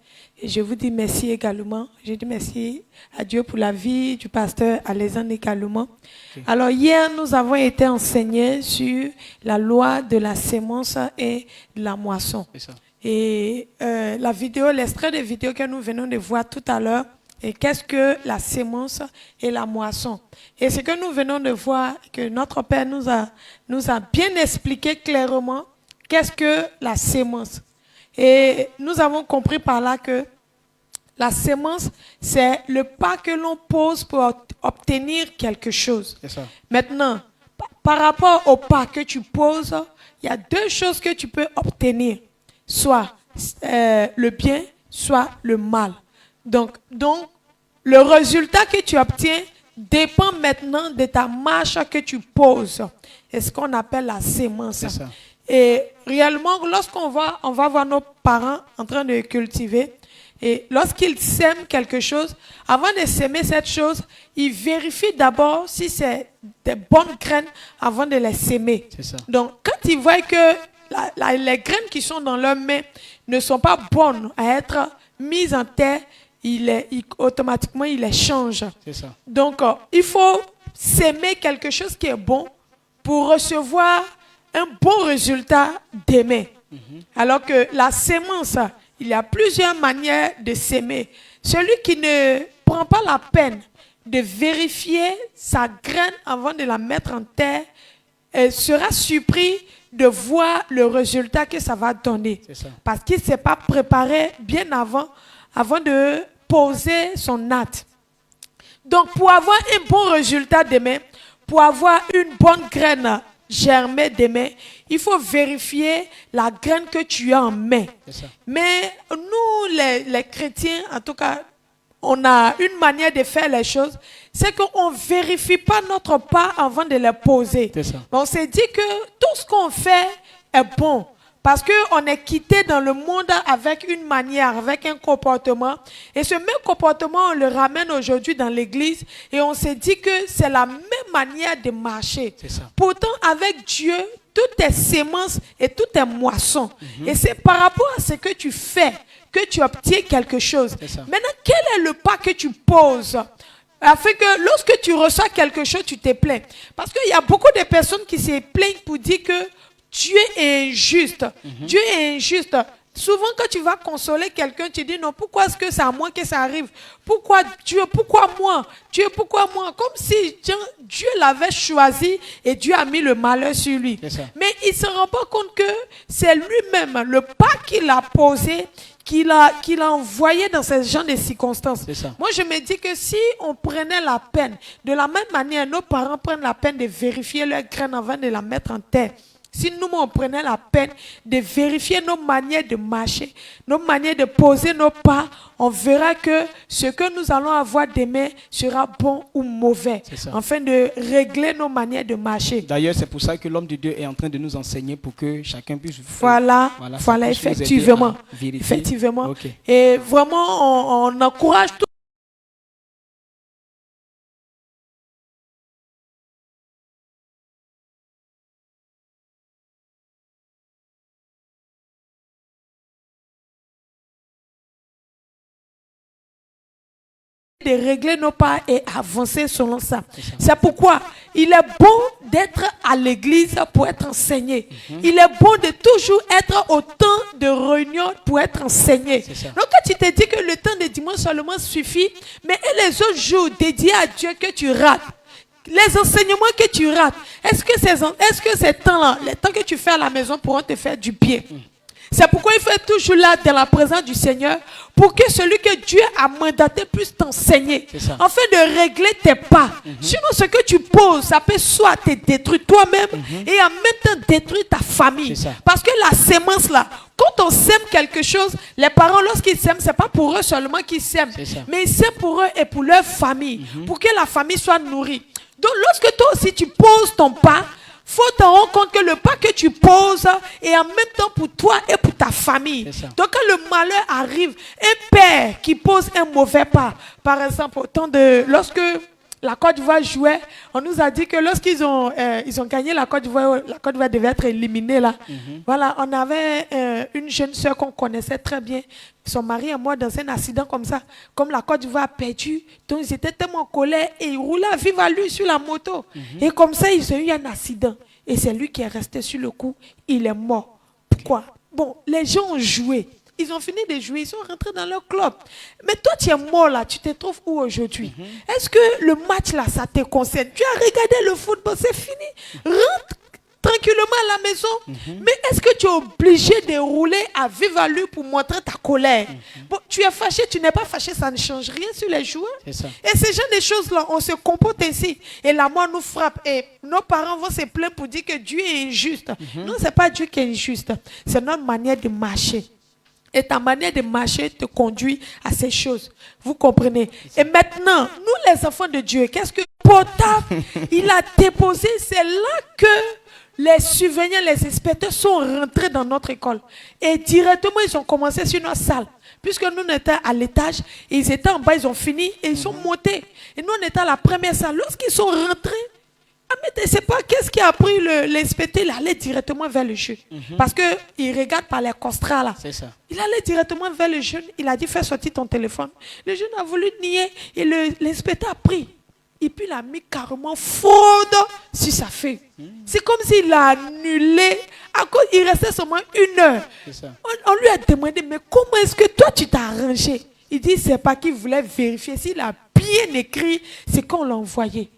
et je vous dis merci également. Je dis merci à Dieu pour la vie du pasteur Alexandre également. Alors hier nous avons été enseignés sur la loi de la sémence et de la moisson. Et la vidéo, l'extrait de vidéo que nous venons de voir tout à l'heure, et qu'est-ce que la sémence et la moisson? Et ce que nous venons de voir, que notre Père nous a bien expliqué clairement qu'est-ce que la sémence. Et nous avons compris par là que la sémence, c'est le pas que l'on pose pour obtenir quelque chose. Maintenant, par rapport au pas que tu poses, il y a deux choses que tu peux obtenir. Soit le bien, soit le mal. Donc, le résultat que tu obtiens dépend maintenant de ta marche que tu poses. C'est ce qu'on appelle la sémence. Et réellement, lorsqu'on va voir nos parents en train de cultiver, et lorsqu'ils sèment quelque chose, avant de s'aimer cette chose, ils vérifient d'abord si c'est des bonnes graines avant de les s'aimer. Donc, quand ils voient que les graines qui sont dans leurs mains ne sont pas bonnes à être mises en terre, automatiquement, ils les changent. Donc, il faut s'aimer quelque chose qui est bon pour recevoir un bon résultat demain. Alors que la sémence, il y a plusieurs manières de s'aimer. Celui qui ne prend pas la peine de vérifier sa graine avant de la mettre en terre sera surpris de voir le résultat que ça va donner. Parce qu'il ne s'est pas préparé bien avant de poser son acte. Donc, pour avoir un bon résultat demain, pour avoir une bonne graine germer demain, il faut vérifier la graine que tu as en main. Mais nous, les chrétiens, en tout cas, on a une manière de faire les choses, c'est qu'on ne vérifie pas notre pas avant de les poser. On s'est dit que tout ce qu'on fait est bon. Parce qu'on est quitté dans le monde avec une manière, avec un comportement. Et ce même comportement, on le ramène aujourd'hui dans l'église. Et on s'est dit que c'est la même manière de marcher. Pourtant, avec Dieu, tout est sémence et tout est moisson. Et c'est par rapport à ce que tu fais que tu obtiens quelque chose. Maintenant, quel est le pas que tu poses afin que lorsque tu reçois quelque chose, tu te plains? Parce qu'il y a beaucoup de personnes qui se plaignent pour dire que Dieu est injuste. Dieu est injuste. Souvent, quand tu vas consoler quelqu'un, tu dis non, pourquoi est-ce que c'est à moi que ça arrive? Pourquoi Dieu? Pourquoi moi? Dieu, pourquoi moi? Comme si Dieu l'avait choisi et Dieu a mis le malheur sur lui. Mais il ne se rend pas compte que c'est lui-même, le pas qu'il a posé, qu'il a envoyé dans ce genre de circonstances. Moi, je me dis que si on prenait la peine, de la même manière, nos parents prennent la peine de vérifier leur graine avant de la mettre en terre. Si nous, on prenait la peine de vérifier nos manières de marcher, nos manières de poser nos pas, on verra que ce que nous allons avoir demain sera bon ou mauvais, afin de régler nos manières de marcher. D'ailleurs, c'est pour ça que l'homme de Dieu est en train de nous enseigner pour que chacun puisse... Voilà, effectivement. Effectivement. Et vraiment, on encourage tout. De régler nos pas et avancer selon ça. C'est pourquoi il est bon d'être à l'église pour être enseigné. Il est bon de toujours être au temps de réunion pour être enseigné. Donc quand tu te dis que le temps de dimanche seulement suffit, mais et les autres jours dédiés à Dieu que tu rates, les enseignements que tu rates, est-ce que ces temps-là, les temps que tu fais à la maison pourront te faire du bien? C'est pourquoi il faut être toujours là dans la présence du Seigneur pour que celui que Dieu a mandaté puisse t'enseigner afin de régler tes pas. Sinon, ce que tu poses, ça peut soit te détruire toi-même et en même temps détruire ta famille. Parce que la sémence là, quand on sème quelque chose, les parents, lorsqu'ils sèment, ce n'est pas pour eux seulement qu'ils sèment, mais ils sèment pour eux et pour leur famille, pour que la famille soit nourrie. Donc, lorsque toi aussi tu poses ton pas, il faut te rendre compte que le pas que tu poses est en même temps pour toi et pour ta famille. Donc quand le malheur arrive, un père qui pose un mauvais pas, par exemple, lorsque la Côte d'Ivoire jouait, on nous a dit que lorsqu'ils ont gagné la Côte d'Ivoire devait être éliminée là. Voilà, on avait une jeune soeur qu'on connaissait très bien. Son mari est mort dans un accident comme ça. Comme la Côte d'Ivoire a perdu, donc ils étaient tellement en colère et ils roulaient à vive allure sur la moto. Et comme ça, ils ont eu un accident. Et c'est lui qui est resté sur le coup. Il est mort. Pourquoi? Bon, les gens ont joué. Ils ont fini de jouer, ils sont rentrés dans leur club. Mais toi, tu es mort là, tu te trouves où aujourd'hui? Est-ce que le match là, ça te concerne? Tu as regardé le football, c'est fini. Rentre tranquillement à la maison. Mais est-ce que tu es obligé de rouler à vive allure pour montrer ta colère? Bon, tu es fâché, tu n'es pas fâché, ça ne change rien sur les joueurs. Et ces genre de choses-là, on se comporte ainsi. Et la mort nous frappe. Et nos parents vont se plaindre pour dire que Dieu est injuste. Non, ce n'est pas Dieu qui est injuste. C'est notre manière de marcher. Et ta manière de marcher te conduit à ces choses. Vous comprenez? Et maintenant, nous les enfants de Dieu, qu'est-ce que portable il a déposé? C'est là que les surveillants, les inspecteurs sont rentrés dans notre école. Et directement, ils ont commencé sur notre salle. Puisque nous, on était à l'étage, ils étaient en bas, ils ont fini et ils sont montés. Et nous, on était à la première salle. Lorsqu'ils sont rentrés, je ne sais pas qu'est-ce qui a pris l'inspecteur, il allait directement vers le jeune. Parce qu'il regarde par les costrats là. C'est ça. Il allait directement vers le jeune. Il a dit, fais sortir ton téléphone. Le jeune a voulu nier et l'inspecteur a pris. Et puis il a mis carrément fraude sur sa feuille. C'est comme s'il a annulé. À cause, il restait seulement 1 heure. On lui a demandé, mais comment est-ce que toi tu t'es arrangé? Il dit, c'est pas qu'il voulait vérifier s'il a bien écrit ce qu'on l'a envoyé.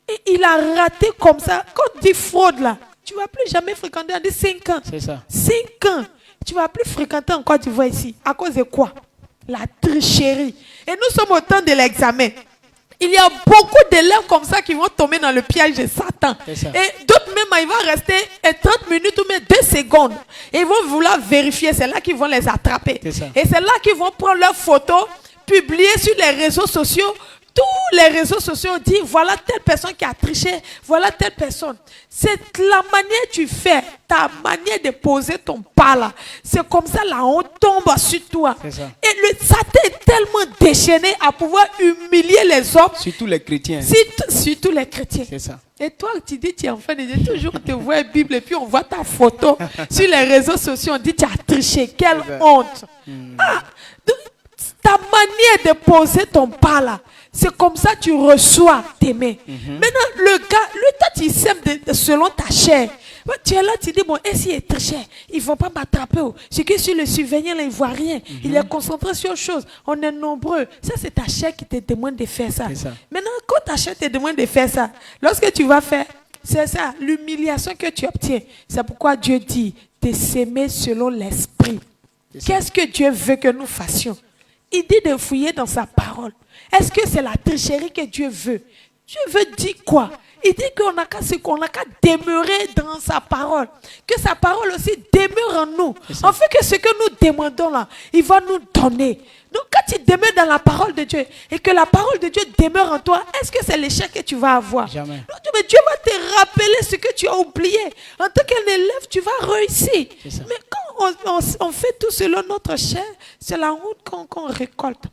Et il a raté comme ça. Quand on dit fraude là, tu ne vas plus jamais fréquenter. On dit 5 ans. C'est ça. 5 ans. Tu ne vas plus fréquenter en Côte d'Ivoire ici. À cause de quoi? La tricherie. Et nous sommes au temps de l'examen. Il y a beaucoup d'élèves comme ça qui vont tomber dans le piège de Satan. Et d'autres même, ils vont rester 30 minutes ou même 2 secondes. Et ils vont vouloir vérifier. C'est là qu'ils vont les attraper. Et c'est là qu'ils vont prendre leurs photos, publier sur les réseaux sociaux. Tous les réseaux sociaux disent, voilà telle personne qui a triché, voilà telle personne. C'est la manière que tu fais, ta manière de poser ton pas là. C'est comme ça, la honte tombe sur toi. Et le Satan est tellement déchaîné à pouvoir humilier les hommes. Surtout les chrétiens. Surtout les chrétiens. C'est ça. Et toi, tu dis, tu es enfant de Dieu, toujours te vois la Bible et puis on voit ta photo sur les réseaux sociaux. On dit, tu as triché. Quelle honte. Donc, ta manière de poser ton pas là, c'est comme ça que tu reçois tes mains. Maintenant, le gars, toi, tu sèmes selon ta chair. Tu es là, tu dis, bon, et s'il est triché, ils ne vont pas m'attraper. C'est que sur le surveillant, là, il ne voit rien. Il est concentré sur autre chose. On est nombreux. Ça, c'est ta chair qui te demande de faire ça. Maintenant, quand ta chair te demande de faire ça, lorsque tu vas faire, c'est ça, l'humiliation que tu obtiens. C'est pourquoi Dieu dit de s'aimer selon l'esprit. Qu'est-ce que Dieu veut que nous fassions? Il dit de fouiller dans sa parole. Est-ce que c'est la tricherie que Dieu veut? Dieu veut dire quoi? Il dit qu'on n'a qu'à demeurer dans sa parole. Que sa parole aussi demeure en nous. En fait que ce que nous demandons là, il va nous donner. Donc quand tu demeures dans la parole de Dieu et que la parole de Dieu demeure en toi, est-ce que c'est l'échec que tu vas avoir? Jamais. Donc, mais Dieu va te rappeler ce que tu as oublié. En tant qu'élève, tu vas réussir. Mais quand on fait tout selon notre chair, c'est la honte qu'on récolte.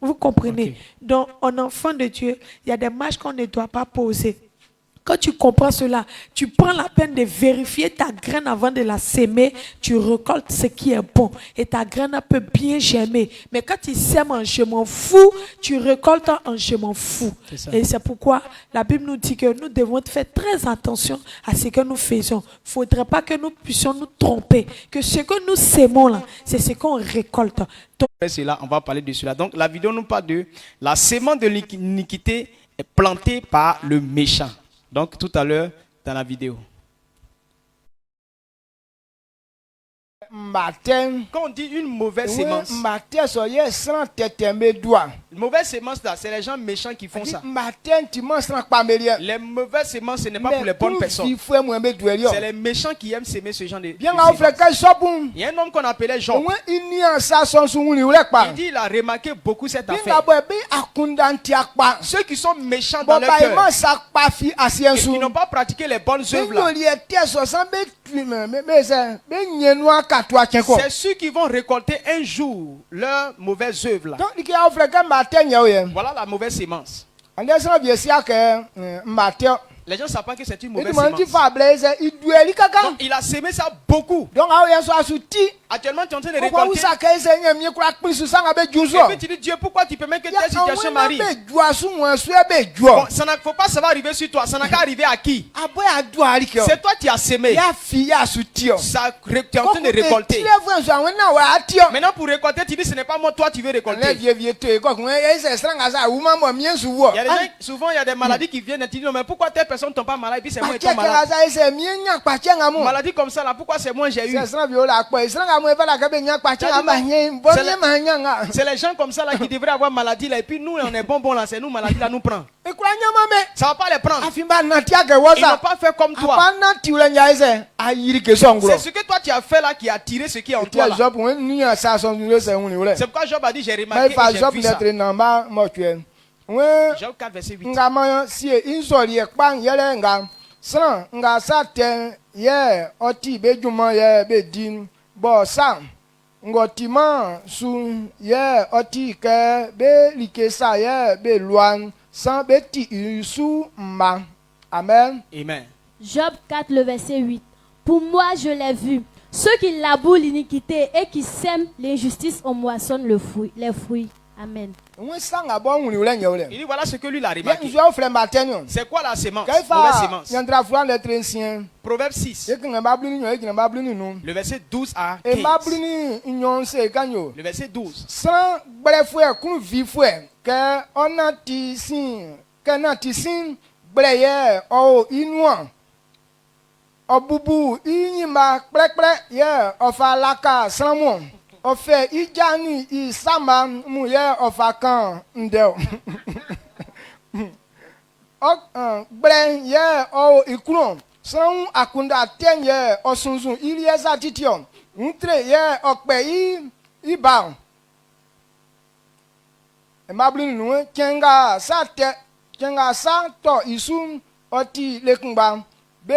Vous comprenez? Donc, en enfant de Dieu, il y a des marches qu'on ne doit pas poser. Quand tu comprends cela, tu prends la peine de vérifier ta graine avant de la s'aimer, tu récoltes ce qui est bon et ta graine peut bien germer. Mais quand tu sèmes en je m'en fous, tu récoltes en je m'en fous. Et c'est pourquoi la Bible nous dit que nous devons faire très attention à ce que nous faisons. Il ne faudrait pas que nous puissions nous tromper, que ce que nous sémons là, c'est ce qu'on récolte. Cela, on va parler de cela. Donc la vidéo nous parle de la sémence de l'iniquité est plantée par le méchant. Donc, tout à l'heure, dans la vidéo. Quand on dit une mauvaise sémence, une mauvaise sémence là, c'est les gens méchants qui font ça. Les mauvaises sémences, ce n'est pas pour les bonnes personnes. C'est les méchants qui aiment s'aimer ce genre de sémences. Il y a un homme qu'on appelait Job. Il dit il a remarqué beaucoup cette affaire. Ceux qui sont méchants dans leur cœur, qui n'ont pas pratiqué les bonnes œuvres là, c'est ceux qui vont récolter un jour leurs mauvaises œuvres là. Voilà la mauvaise sémence. Les gens ne savent pas que c'est une mauvaise sémence. Donc, il a sémé ça beaucoup. Actuellement, tu es en train de récolter. Et puis tu dis, Dieu, pourquoi tu permets que telle situation m'arrive? Bon, ça ne faut pas ça va arriver sur toi. Ça n'a qu'à arriver à qui? C'est toi qui as sémé. Ça, tu es en train de récolter. Maintenant, pour récolter, tu dis, ce n'est pas moi, toi, tu veux récolter. Souvent, il y a des maladies qui viennent et tu dis, non, mais pourquoi telle personne ne tombe pas malade et puis c'est moi qui tombe malade? Maladie comme ça, là, pourquoi c'est moi j'ai eu? C'est les gens comme ça là qui devraient avoir maladie là et puis nous on est bon là, c'est nous maladie là nous prend. Ça va pas les prendre. Ils n'ont pas fait comme toi. C'est ce que toi tu as fait là qui a tiré ce qui est en toi là. C'est pourquoi Job a dit j'ai remarqué et j'ai vu ça. Job 4 verset 8. San nga sa ten ye oti be juma ye be din bo sam ngotima su ye oti ke be like sa ye be loan sans be ti su ma. Amen. Amen. Job 4, le verset 8. Pour moi, je l'ai vu. Ceux qui labourent l'iniquité et qui sèment l'injustice en moissonnent les fruits. Amen. Il dit voilà ce que lui a remarqué. C'est quoi la sémence? Mauvaise sémence. Proverbe 6. Le verset 12 à 15. Le verset 12. Obubu inyima plekple ye ofa laka slamon ofe ijani isama mu ye ofa kan ndeo bre ye o ikron slam akunda ten ye osunsun iliesa tition ntre ye okpe iba e mablin nu kenga sa to isun oti lekungba be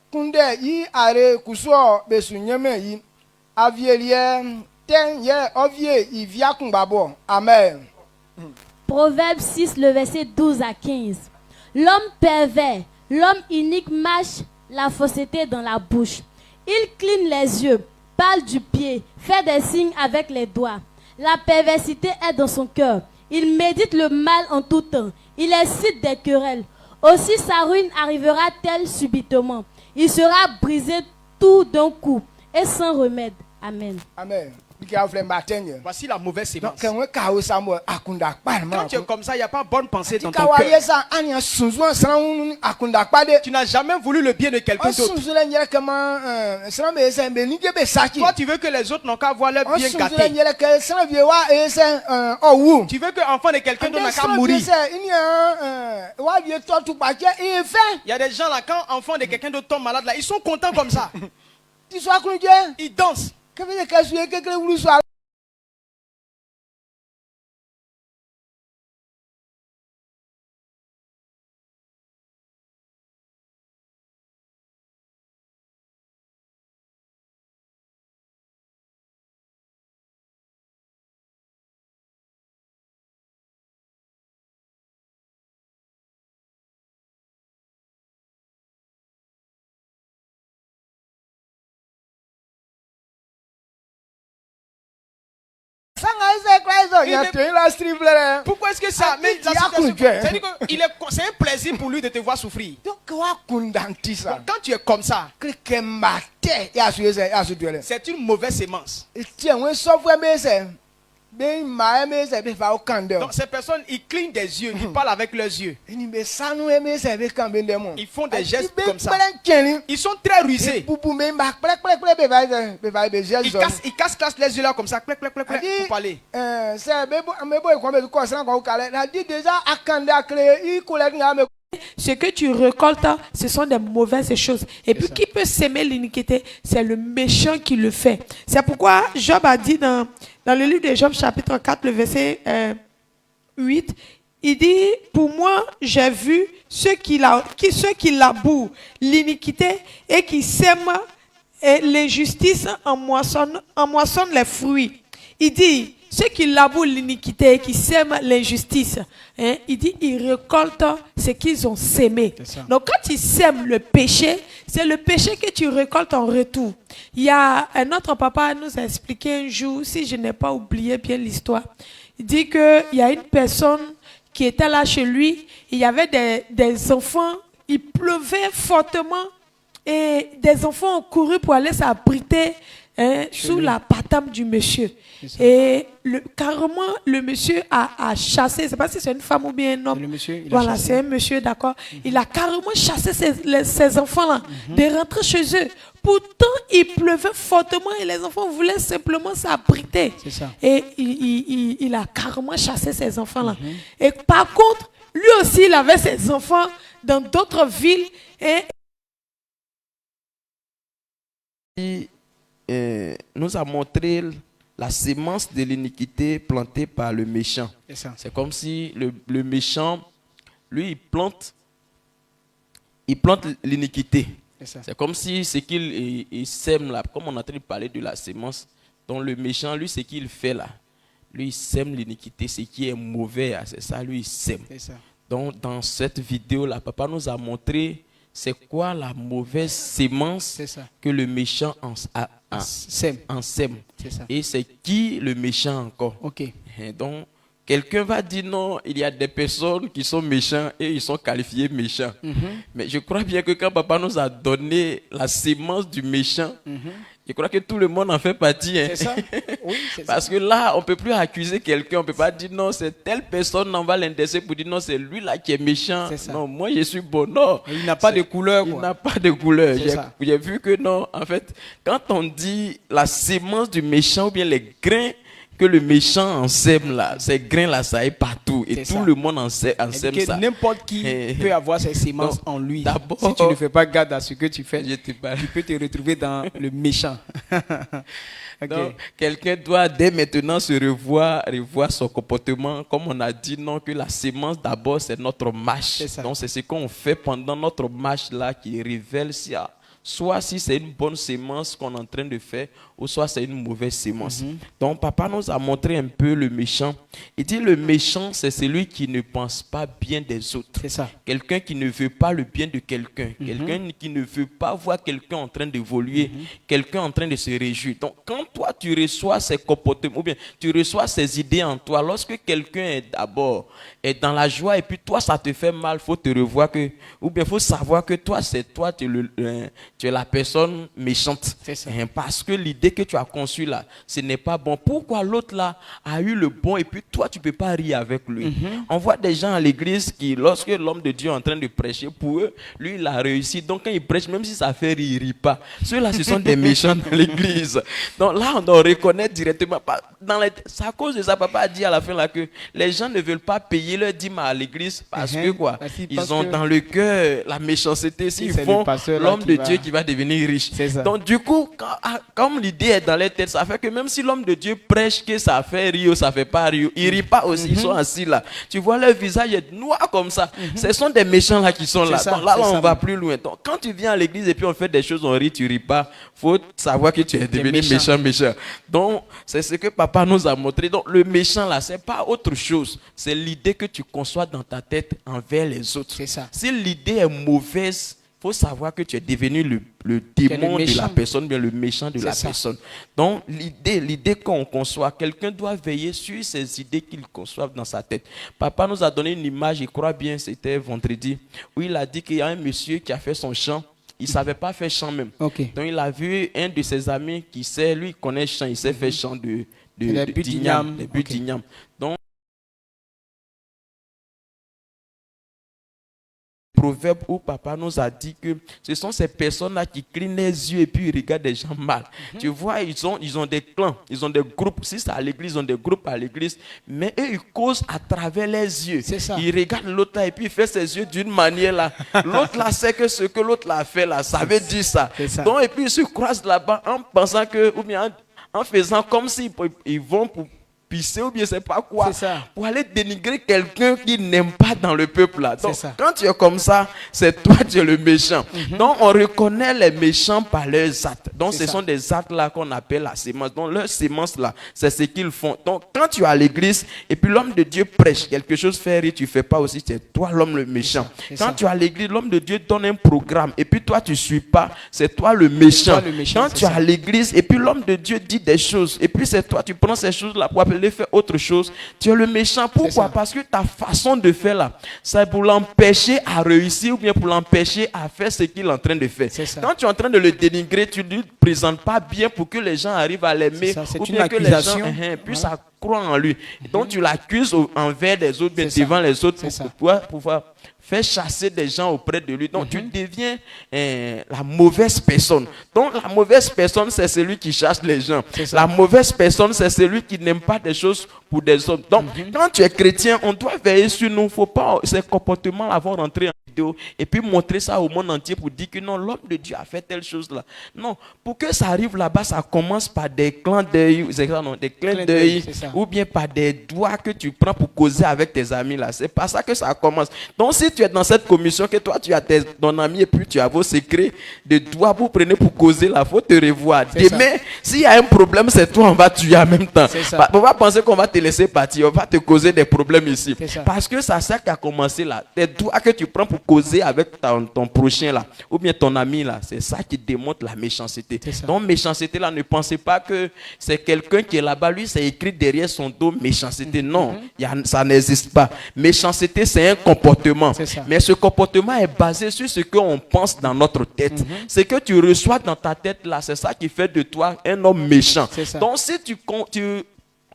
kunde yi are kuso besu nyeme yi avielie ten ye ovie ivia kungbabo. Amen. Proverbe 6, le verset 12 à 15. L'homme pervers, l'homme inique mâche la fausseté dans la bouche. Il cligne les yeux, parle du pied, fait des signes avec les doigts. La perversité est dans son cœur. Il médite le mal en tout temps. Il excite des querelles. Aussi sa ruine arrivera-t-elle subitement. Il sera brisé tout d'un coup et sans remède. Amen. Amen. Voici la mauvaise sémence. Quand tu es comme ça, il n'y a pas bonne pensée dans ton cœur. Tu n'as jamais voulu le bien de quelqu'un d'autre. Toi, tu veux que les autres n'ont qu'à voir leur bien gâté. Tu veux que l'enfant de quelqu'un d'autre n'a qu'à mourir. Il y a des gens là, quand l'enfant de quelqu'un d'autre tombe malade, là, ils sont contents comme ça. Ils dansent. Pourquoi est-ce que ça? Mais c'est un plaisir pour lui de te voir souffrir. Donc, quand tu es comme ça, c'est une mauvaise sémence. Donc ces personnes, ils clignent des yeux, ils parlent avec leurs yeux. Ils font des gestes comme ça. Ils sont très rusés. Ils cassent les yeux là comme ça, pour parler. Ce que tu récoltes, ce sont des mauvaises choses. Et puis, qui peut s'aimer l'iniquité? C'est le méchant qui le fait. C'est pourquoi Job a dit dans le livre de Job, chapitre 4, le verset 8, il dit, pour moi, j'ai vu ceux qui labourent l'iniquité et qui sèment l'injustice en moissonnent les fruits. Il dit, ceux qui labourent l'iniquité et qui sèment l'injustice, il dit, ils récoltent ce qu'ils ont sémé. Donc, quand ils sèment le péché, c'est le péché que tu récoltes en retour. Il y a un autre papa nous a expliqué un jour, si je n'ai pas oublié bien l'histoire, il dit qu'il y a une personne qui était là chez lui, il y avait des enfants, il pleuvait fortement et des enfants ont couru pour aller s'abriter sous la patame du monsieur. Et carrément, le monsieur a chassé, je ne sais pas si c'est une femme ou bien un homme. Voilà, c'est un monsieur, d'accord. Il a carrément chassé ces enfants-là de rentrer chez eux. Pourtant, il pleuvait fortement et les enfants voulaient simplement s'abriter. Et il a carrément chassé ces enfants-là. Et par contre, lui aussi, il avait ses enfants dans d'autres villes. Et nous a montré la sémence de l'iniquité plantée par le méchant. C'est comme si le méchant, lui, il plante il plante l'iniquité. C'est comme si ce qu'il sème là, comme on est en train de parler de la sémence, donc le méchant, lui, ce qu'il fait là, lui, il sème l'iniquité, ce qui est mauvais, c'est ça, lui, il sème. Donc, dans cette vidéo-là, papa nous a montré c'est quoi la mauvaise sémence que le méchant sème. Et c'est qui le méchant encore. Et donc, quelqu'un va dire non, il y a des personnes qui sont méchants et ils sont qualifiés méchants. Mais je crois bien que quand papa nous a donné la sémence du méchant, je crois que tout le monde en fait partie. Hein. Oui, parce que là, on ne peut plus accuser quelqu'un, on ne peut pas dire non, c'est telle personne, on va l'intercer pour dire non, c'est lui là qui est méchant. Non, moi je suis bon. Non. Il n'a pas de couleur. Il n'a pas de couleur. J'ai vu que non, en fait, quand on dit la sémence du méchant ou bien les grains que le méchant en sème là, ces grains là, ça est partout et tout le monde en sème ça. N'importe qui peut avoir ces sémences en lui. Si tu ne fais pas garde à ce que tu fais, tu peux te retrouver dans le méchant. Donc, quelqu'un doit dès maintenant se revoir son comportement. Comme on a dit, non, que la sémence d'abord c'est notre marche. Donc c'est ce qu'on fait pendant notre marche là qui révèle soit si c'est une bonne sémence qu'on est en train de faire, ou soit c'est une mauvaise sémence. Donc papa nous a montré un peu le méchant. Il dit le méchant, c'est celui qui ne pense pas bien des autres. C'est ça. Quelqu'un qui ne veut pas le bien de quelqu'un. Quelqu'un qui ne veut pas voir quelqu'un en train d'évoluer. Quelqu'un en train de se réjouir. Donc quand toi tu reçois ces comportements, ou bien tu reçois ces idées en toi, lorsque quelqu'un est dans la joie et puis toi ça te fait mal, il faut te revoir ou bien il faut savoir que toi tu es la personne méchante. Parce que l'idée que tu as conçue là, ce n'est pas bon. Pourquoi l'autre là a eu le bon et puis toi tu ne peux pas rire avec lui? On voit des gens à l'église qui, lorsque l'homme de Dieu est en train de prêcher, pour eux, lui il a réussi. Donc quand il prêche, même si ça fait rire, il ne rit pas. Ceux-là, ce sont des méchants dans l'église. Donc là, on doit reconnaître directement. C'est à cause de ça, papa a dit à la fin là que les gens ne veulent pas payer leur dîme à l'église parce que quoi? Ils ont dans le cœur la méchanceté. S'ils font l'homme de Dieu qui va devenir riche. Donc du coup, comme l'idée est dans les têtes, ça fait que même si l'homme de Dieu prêche que ça fait rire ou ça fait pas rire, ils rient pas aussi, ils sont assis là. Tu vois leur visage est noir comme ça. Ce sont des méchants là qui sont là. Donc là, on va plus loin. Donc quand tu viens à l'église et puis on fait des choses, on rit, tu ris pas, faut savoir que tu es devenu méchant. Donc c'est ce que papa nous a montré. Donc le méchant là, c'est pas autre chose. C'est l'idée que tu conçois dans ta tête envers les autres. Si l'idée est mauvaise, il faut savoir que tu es devenu le démon de la personne, bien le méchant de la personne. Donc, l'idée qu'on conçoit, quelqu'un doit veiller sur ces idées qu'il conçoit dans sa tête. Papa nous a donné une image, je crois bien, c'était vendredi, où il a dit qu'il y a un monsieur qui a fait son chant. Il ne savait pas faire chant même. Donc, il a vu un de ses amis qui sait, lui, il connaît chant, il sait faire chant de d'igname. Donc, proverbe où papa nous a dit que ce sont ces personnes-là qui clignent les yeux et puis ils regardent des gens mal. Tu vois, ils ont des clans, ils ont des groupes. Si c'est à l'église, ils ont des groupes à l'église. Mais eux, ils causent à travers les yeux. Ils regardent l'autre là et puis il fait ses yeux d'une manière là. L'autre là sait que ce que l'autre là fait là, ça veut dire ça. Donc, et puis ils se croisent là-bas en pensant que, ou bien en faisant comme s'ils vont pour pisser ou bien c'est pas quoi, pour aller dénigrer quelqu'un qui n'aime pas dans le peuple là. Donc quand tu es comme ça, c'est toi tu es le méchant. Donc on reconnaît les méchants par leurs actes. Donc ce sont des actes là qu'on appelle la sémence. Donc leur sémence là, c'est ce qu'ils font. Donc quand tu es à l'église et puis l'homme de Dieu prêche quelque chose fait rire, tu fais pas aussi, c'est toi l'homme le méchant. Quand tu es à l'église, l'homme de Dieu donne un programme et puis toi tu suis pas, c'est toi le méchant. Quand tu es à l'église et puis l'homme de Dieu dit des choses et puis c'est toi tu prends ces choses là pour faire autre chose, tu es le méchant. Pourquoi? Parce que ta façon de faire là, c'est pour l'empêcher à réussir ou bien pour l'empêcher à faire ce qu'il est en train de faire. Quand tu es en train de le dénigrer, tu ne le présentes pas bien pour que les gens arrivent à l'aimer ou bien que les gens puissent croire en lui. Donc tu l'accuses envers les autres, bien devant les autres pour pouvoir faire chasser des gens auprès de lui. Donc tu deviens la mauvaise personne. Donc la mauvaise personne, c'est celui qui chasse les gens. La mauvaise personne, c'est celui qui n'aime pas des choses pour des autres. Donc quand tu es chrétien, on doit veiller sur nous. Il ne faut pas ces comportements avoir rentré vidéo et puis montrer ça au monde entier pour dire que non, l'homme de Dieu a fait telle chose là. Non, pour que ça arrive là-bas, ça commence par des clins d'œil, des clins d'œil, ou bien par des doigts que tu prends pour causer avec tes amis là. C'est pas ça que ça commence. Donc si tu es dans cette commission, que toi tu as ton ami et puis tu as vos secrets de doigts, vous prenez pour causer là, faut te revoir. Demain, s'il y a un problème, c'est toi on va tuer en même temps. On va penser qu'on va te laisser partir, on va te causer des problèmes ici. Parce que c'est ça qui a commencé là. Tes doigts que tu prends pour causer avec ton prochain là, ou bien ton ami là, c'est ça qui démontre la méchanceté. Donc méchanceté là, ne pensez pas que c'est quelqu'un qui est là-bas, lui c'est écrit derrière son dos méchanceté. Non, ça n'existe pas. Méchanceté c'est un comportement. Mais ce comportement est basé sur ce qu'on pense dans notre tête. Ce que tu reçois dans ta tête là, c'est ça qui fait de toi un homme méchant. Donc si tu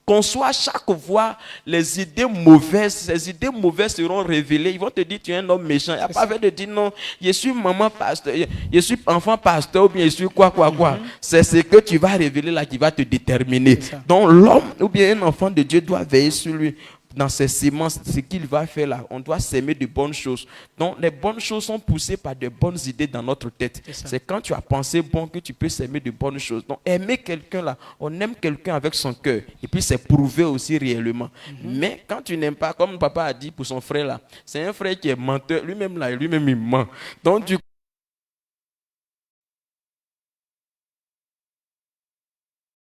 conçois chaque fois les idées mauvaises, ces idées mauvaises seront révélées. Ils vont te dire tu es un homme méchant. Il n'y a pas fait de dire non, je suis maman pasteur, je suis enfant pasteur ou bien je suis quoi. C'est ce que tu vas révéler là qui va te déterminer. Donc l'homme ou bien un enfant de Dieu doit veiller sur lui. Dans ses semences, ce qu'il va faire là, on doit s'aimer de bonnes choses. Donc les bonnes choses sont poussées par de bonnes idées dans notre tête. C'est quand tu as pensé bon que tu peux s'aimer de bonnes choses. Donc aimer quelqu'un là, on aime quelqu'un avec son cœur. Et puis c'est prouvé aussi réellement. Mais quand tu n'aimes pas, comme papa a dit pour son frère là, c'est un frère qui est menteur. Lui-même là, lui-même il ment. Donc du coup,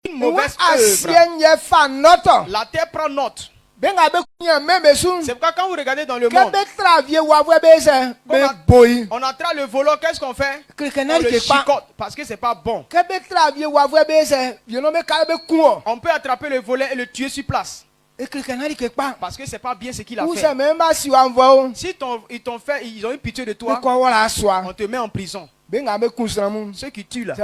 une mauvaise œuvre. La terre prend note. C'est pourquoi quand vous regardez dans le monde, on attrape le volant, qu'est-ce qu'on fait? On le chicote parce que c'est pas bon. On peut attraper le volet et le tuer sur place. Parce que c'est pas bien ce qu'il a fait. Si ils ont eu pitié de toi, on te met en prison. Ceux qui tuent là, si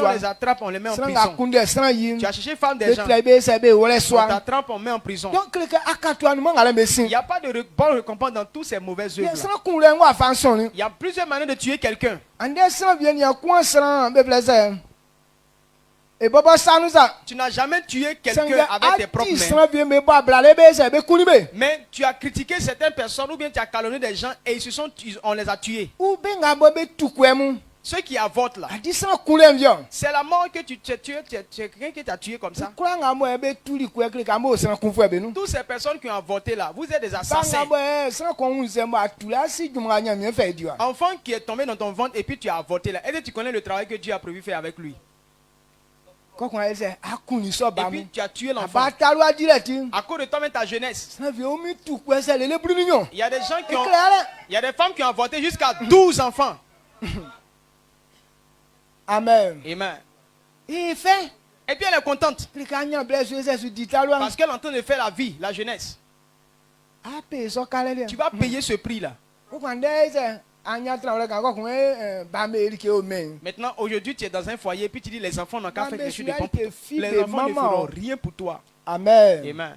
on les attrape, on les met en prison. Tu as cherché femme des gens, on t'attrape, on met en prison. Il n'y a pas de bonne récompense dans tous ces mauvaises œuvres. Il y a plusieurs manières de tuer quelqu'un. Tu n'as jamais tué quelqu'un avec tes propres mains. Mais tu as critiqué certaines personnes ou bien tu as calomnié des gens et on les a tués. Ceux qui avortent là, c'est la mort que tu as tué, c'est quelqu'un qui t'a tué comme ça. Toutes ces personnes qui ont avorté là, vous êtes des assassins. Enfant qui est tombé dans ton ventre et puis tu as avorté là, est-ce que tu connais le travail que Dieu a prévu faire avec lui? Et puis tu as tué l'enfant à cause de toi-même ta jeunesse. Il y a des gens qui ont, il y a des femmes qui ont avorté jusqu'à 12 enfants. Amen. Amen. Et puis elle est contente parce qu'elle est en train de faire la vie, la jeunesse. Tu vas payer ce prix là. Maintenant, aujourd'hui, tu es dans un foyer, puis tu dis les enfants n'ont qu'à faire quelque chose de bon pour toi. Les enfants ne feront rien pour toi. Amen. Amen.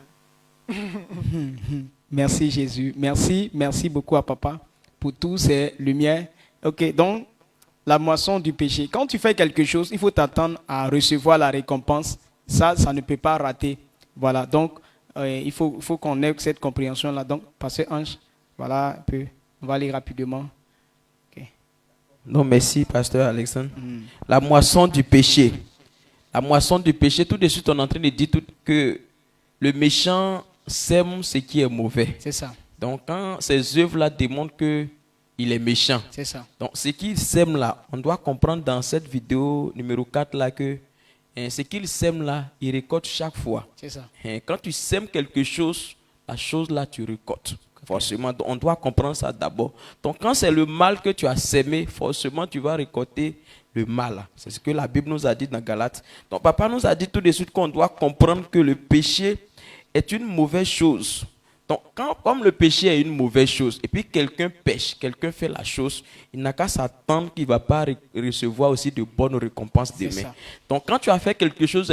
Merci Jésus. Merci beaucoup à papa pour toutes ces lumières. Ok, donc la moisson du péché. Quand tu fais quelque chose, il faut t'attendre à recevoir la récompense. Ça ne peut pas rater. Voilà, donc il faut qu'on ait cette compréhension-là. Donc, pasteur Ange, voilà un peu. On va aller rapidement. Non, merci, pasteur Alexandre. La moisson du péché. La moisson du péché, tout de suite, on est en train de dire que le méchant sème ce qui est mauvais. C'est ça. Donc, quand ces œuvres-là démontrent qu'il est méchant. C'est ça. Donc, ce qu'il sème là, on doit comprendre dans cette vidéo numéro 4 là que ce qu'il sème là, il récolte chaque fois. C'est ça. Quand tu sèmes quelque chose, la chose là, tu récoltes. Forcément, on doit comprendre ça d'abord. Donc, quand c'est le mal que tu as sémé, forcément, tu vas récolter le mal. C'est ce que la Bible nous a dit dans Galates. Donc, papa nous a dit tout de suite qu'on doit comprendre que le péché est une mauvaise chose. Donc, comme le péché est une mauvaise chose, et puis quelqu'un pêche, quelqu'un fait la chose, il n'a qu'à s'attendre qu'il ne va pas recevoir aussi de bonnes récompenses demain. Donc, quand tu as fait quelque chose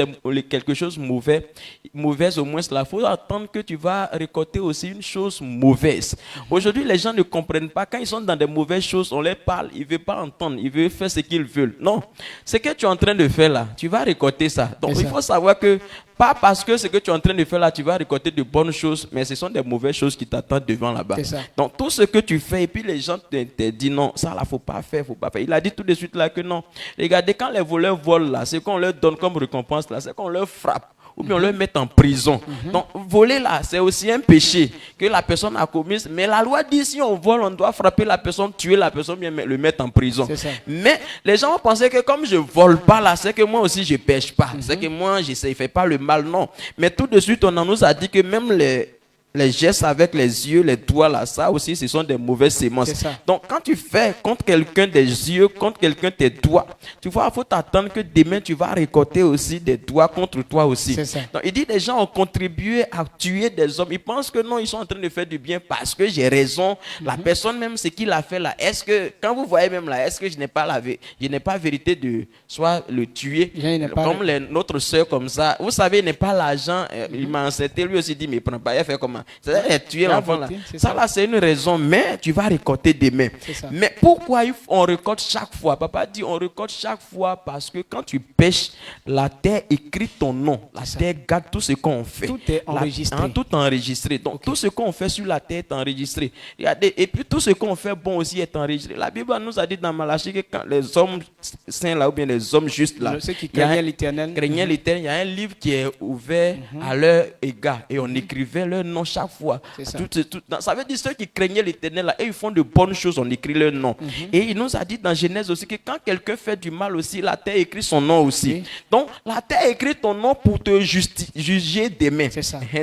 mauvaise au moins, il faut attendre que tu vas récolter aussi une chose mauvaise. Aujourd'hui, les gens ne comprennent pas. Quand ils sont dans des mauvaises choses, on les parle, ils ne veulent pas entendre, ils veulent faire ce qu'ils veulent. Non, ce que tu es en train de faire là, tu vas récolter ça. Donc, il faut savoir que Pas parce que ce que tu es en train de faire là, tu vas récolter de bonnes choses, mais ce sont des mauvaises choses qui t'attendent devant là-bas. Donc tout ce que tu fais, et puis les gens te disent non, ça là, faut pas faire. Il a dit tout de suite là que non. Regardez, quand les voleurs volent là, ce qu'on leur donne comme récompense là, c'est qu'on leur frappe. Ou bien on le met en prison. Donc voler là, c'est aussi un péché que la personne a commis. Mais la loi dit si on vole, on doit frapper la personne, tuer la personne, bien le mettre en prison. Mais les gens vont penser que comme je vole pas là, c'est que moi aussi je pêche pas. C'est que moi je ne fais pas le mal, non. Mais tout de suite on nous a dit que même les gestes avec les yeux, les doigts là, ça aussi ce sont des mauvaises sémences. Donc quand tu fais contre quelqu'un des yeux, contre quelqu'un tes doigts, tu vois, il faut t'attendre que demain tu vas récolter aussi des doigts contre toi aussi. Donc il dit les gens ont contribué à tuer des hommes. Ils pensent que non, ils sont en train de faire du bien parce que j'ai raison. La personne même ce qu'il a fait là, est-ce que quand vous voyez même là, est-ce que je n'ai pas vérité de soit le tuer comme notre soeur comme ça. Vous savez, il n'est pas l'argent. Il m'a enseigné, lui aussi dit mais prends pas, il a fait comment? C'est-à-dire tuer l'enfant là. Ça là c'est une raison, mais tu vas récolter demain. Mais pourquoi on récolte chaque fois? Papa dit on récolte chaque fois parce que quand tu pêches, la terre écrit ton nom. La terre garde tout ce qu'on fait. Tout est enregistré. Tout est enregistré. Donc tout ce qu'on fait sur la terre est enregistré. Regardez, et puis tout ce qu'on fait bon aussi est enregistré. La Bible nous a dit dans Malachie que quand les hommes saints là ou bien les hommes justes là, ceux qui craignaient l'Éternel, il y a un livre qui est ouvert à leur égard et on écrivait leur nom chaque fois. Ça veut dire ceux qui craignaient l'Éternel là, et ils font de bonnes choses, on écrit leur nom. Et il nous a dit dans Genèse aussi que quand quelqu'un fait du mal aussi, la terre écrit son nom aussi. Donc la terre écrit ton nom pour te juger demain.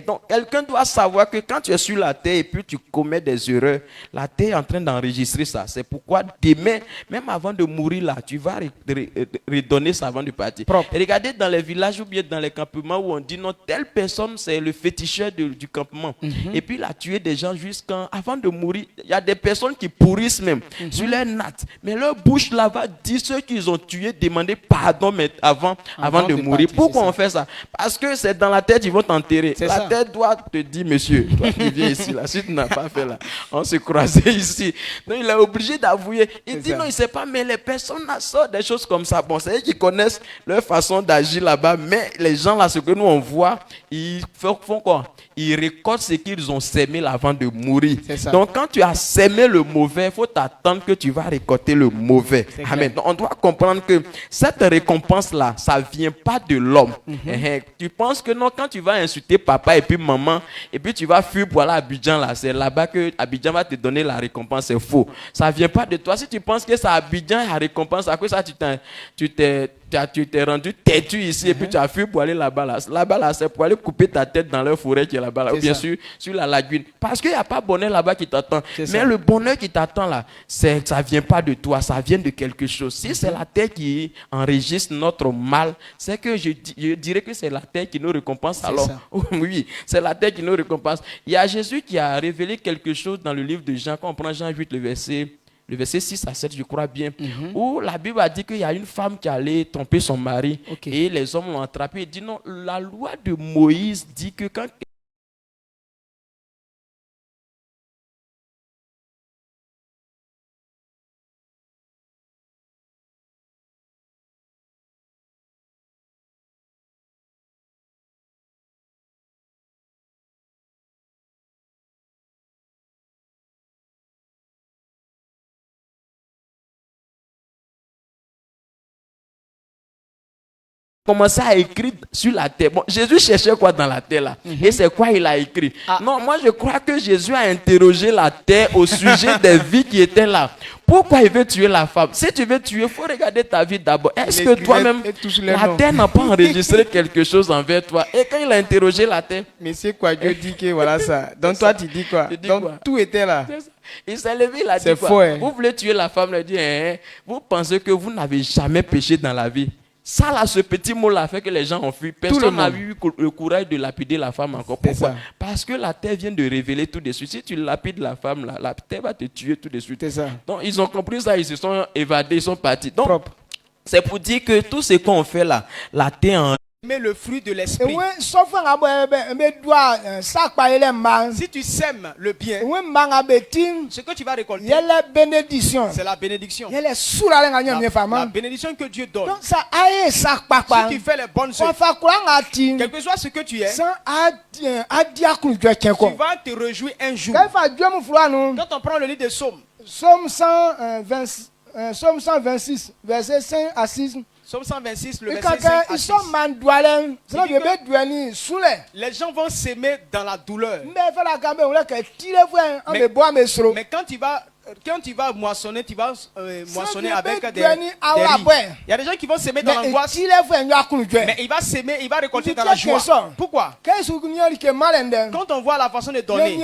Donc quelqu'un doit savoir que quand tu es sur la terre et puis tu commets des erreurs, la terre est en train d'enregistrer ça. C'est pourquoi demain, même avant de mourir là, tu vas redonner ça avant de partir. Et regardez dans les villages ou bien dans les campements où on dit non, telle personne c'est le féticheur du campement. Et puis il a tué des gens avant de mourir. Il y a des personnes qui pourrissent même sur les nattes. Mais leur bouche là-bas dit ceux qu'ils ont tués demander pardon mais avant de mourir. Pourquoi on fait ça? Parce que c'est dans la tête ils vont t'enterrer. La tête doit te dire monsieur, toi qui viens ici là, si tu n'as pas fait là, on se croisait ici. Donc il est obligé d'avouer. Il dit non, il ne sait pas, mais les personnes là sortent des choses comme ça. Bon, c'est eux qui connaissent leur façon d'agir là-bas, mais les gens là, ce que nous on voit, ils font quoi? Ils récoltent ce qu'ils ont sémé avant de mourir. Donc quand tu as sémé le mauvais, il faut t'attendre que tu vas récolter le mauvais. Amen. Donc on doit comprendre que cette récompense-là, ça ne vient pas de l'homme. Tu penses que non, quand tu vas insulter papa et puis maman, et puis tu vas fuir pour aller à Abidjan, là, c'est là-bas que Abidjan va te donner la récompense. C'est faux. Ça ne vient pas de toi. Si tu penses que c'est Abidjan la récompense, à quoi ça tu t'es rendu têtu ici et puis tu as fui pour aller là-bas. Là-bas, là, c'est pour aller couper ta tête dans leur forêt qui est là-bas. Là, ou bien sûr, sur la lagune. Parce qu'il n'y a pas bonheur là-bas qui t'attend. Mais le bonheur qui t'attend là, ça ne vient pas de toi, ça vient de quelque chose. Si c'est la terre qui enregistre notre mal, c'est que je dirais que c'est la terre qui nous récompense. Alors, oui, c'est la terre qui nous récompense. Il y a Jésus qui a révélé quelque chose dans le livre de Jean. Quand on prend Jean 8, le verset 6 à 7, je crois bien, où la Bible a dit qu'il y a une femme qui allait tromper son mari et les hommes l'ont attrapé. Il dit non, la loi de Moïse dit que quand commençait à écrire sur la terre. Bon, Jésus cherchait quoi dans la terre là? Et c'est quoi il a écrit? Non, moi je crois que Jésus a interrogé la terre au sujet des vies qui étaient là. Pourquoi il veut tuer la femme? Si tu veux tuer, il faut regarder ta vie d'abord. Est-ce que toi-même, la terre n'a pas enregistré quelque chose envers toi? Et quand il a interrogé la terre... Mais c'est quoi? Dieu dit que voilà ça. Donc toi, tu dis quoi? Donc quoi? Tout était là. Il s'est levé, il a dit quoi? Faux, hein? Vous voulez tuer la femme, il a dit, vous pensez que vous n'avez jamais péché dans la vie? Ça là, ce petit mot-là fait que les gens ont fui. Personne n'a eu le courage de lapider la femme encore. Pourquoi? Parce que la terre vient de révéler tout de suite. Si tu lapides la femme, là, la terre va te tuer tout de suite. Donc ils ont compris ça, ils se sont évadés, ils sont partis. Donc c'est pour dire que tout ce qu'on fait là, la terre en Mais le fruit de l'esprit. Si tu sèmes le bien, ce que tu vas récolter, c'est la bénédiction. La bénédiction que Dieu donne. Si tu fais les bonnes œuvres, quel que soit ce que tu es, tu vas te réjouir un jour. Quand on prend le livre de Psaumes, Psaume 126, verset 5 à 6. Psaume 126, le verset 5 à 6. Les gens vont s'aimer dans la douleur. Mais quand tu vas moissonner, tu vas moissonner avec des riz. Il y a des gens qui vont s'aimer dans l'angoisse, mais il va s'aimer, il va récolter dans la joie. Pourquoi? Quand on voit la façon de donner,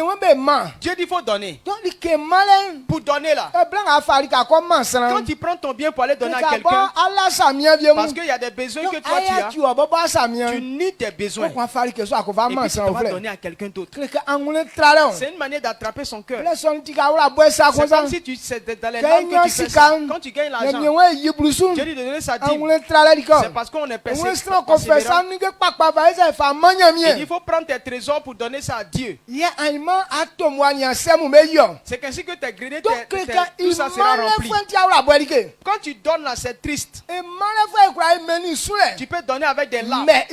Dieu dit qu'il faut donner. Pour donner là, quand tu prends ton bien pour aller donner à quelqu'un, parce qu'il y a des besoins que toi tu as, tu nies tes besoins. Et puis tu vas donner à quelqu'un d'autre. C'est une manière d'attraper son cœur. C'est comme si c'est dans les langues que tu fais ça. Quand tu gagnes l'argent, Dieu dit de donner sa dîme. C'est parce qu'on est persévérant. Il faut prendre tes trésors pour donner ça à Dieu. C'est qu'ainsi que tes greniers, tout ça sera rempli. Quand tu donnes là, c'est triste. Tu peux donner avec des larmes. Mais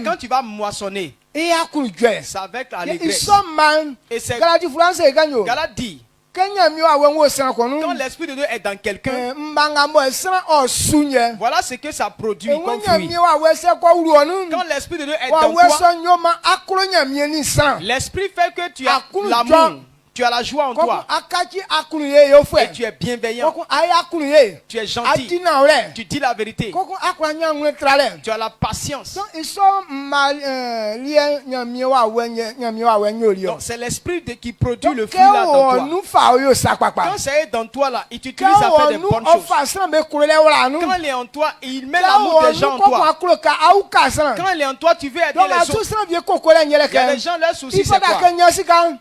quand tu vas moissonner, c'est avec l'allégresse. Et c'est Galate dit, quand l'Esprit de Dieu est dans quelqu'un, voilà ce que ça produit comme fruit. Quand l'Esprit de Dieu est dans toi, l'Esprit fait que tu as l'amour. Tu as la joie en toi. Et tu es bienveillant. Tu es gentil. Tu dis la vérité. Tu as la patience. Donc c'est l'esprit qui produit le fruit là dans toi. Quand c'est dans toi là, il t'utilise à faire des bonnes choses. Quand il est en toi, il met l'amour des gens en toi. Quand il est en toi, tu veux aider les autres. Il y a des gens, leur souci c'est quoi?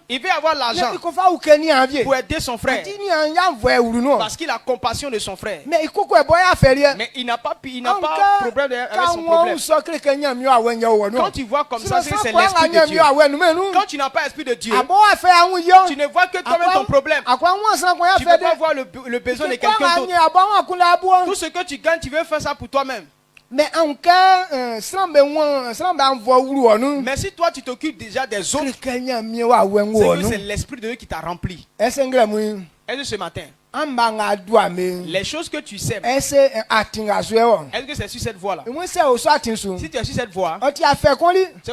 Il veut avoir l'argent pour aider son frère, parce qu'il a compassion de son frère. Mais il n'a pas problème avec son problème. Quand tu vois comme ça, c'est l'esprit de Dieu. Quand tu n'as pas l'esprit de Dieu, tu ne vois que toi-même ton problème. Tu ne peux pas voir le besoin de quelqu'un d'autre. Tout ce que tu gagnes, tu veux faire ça pour toi-même. Mais si toi tu t'occupes déjà des autres, c'est l'esprit de Dieu qui t'a rempli. Est-ce que ce matin, les choses que tu sèmes, est-ce que c'est sur cette voie-là? Si tu es sur cette voie, c'est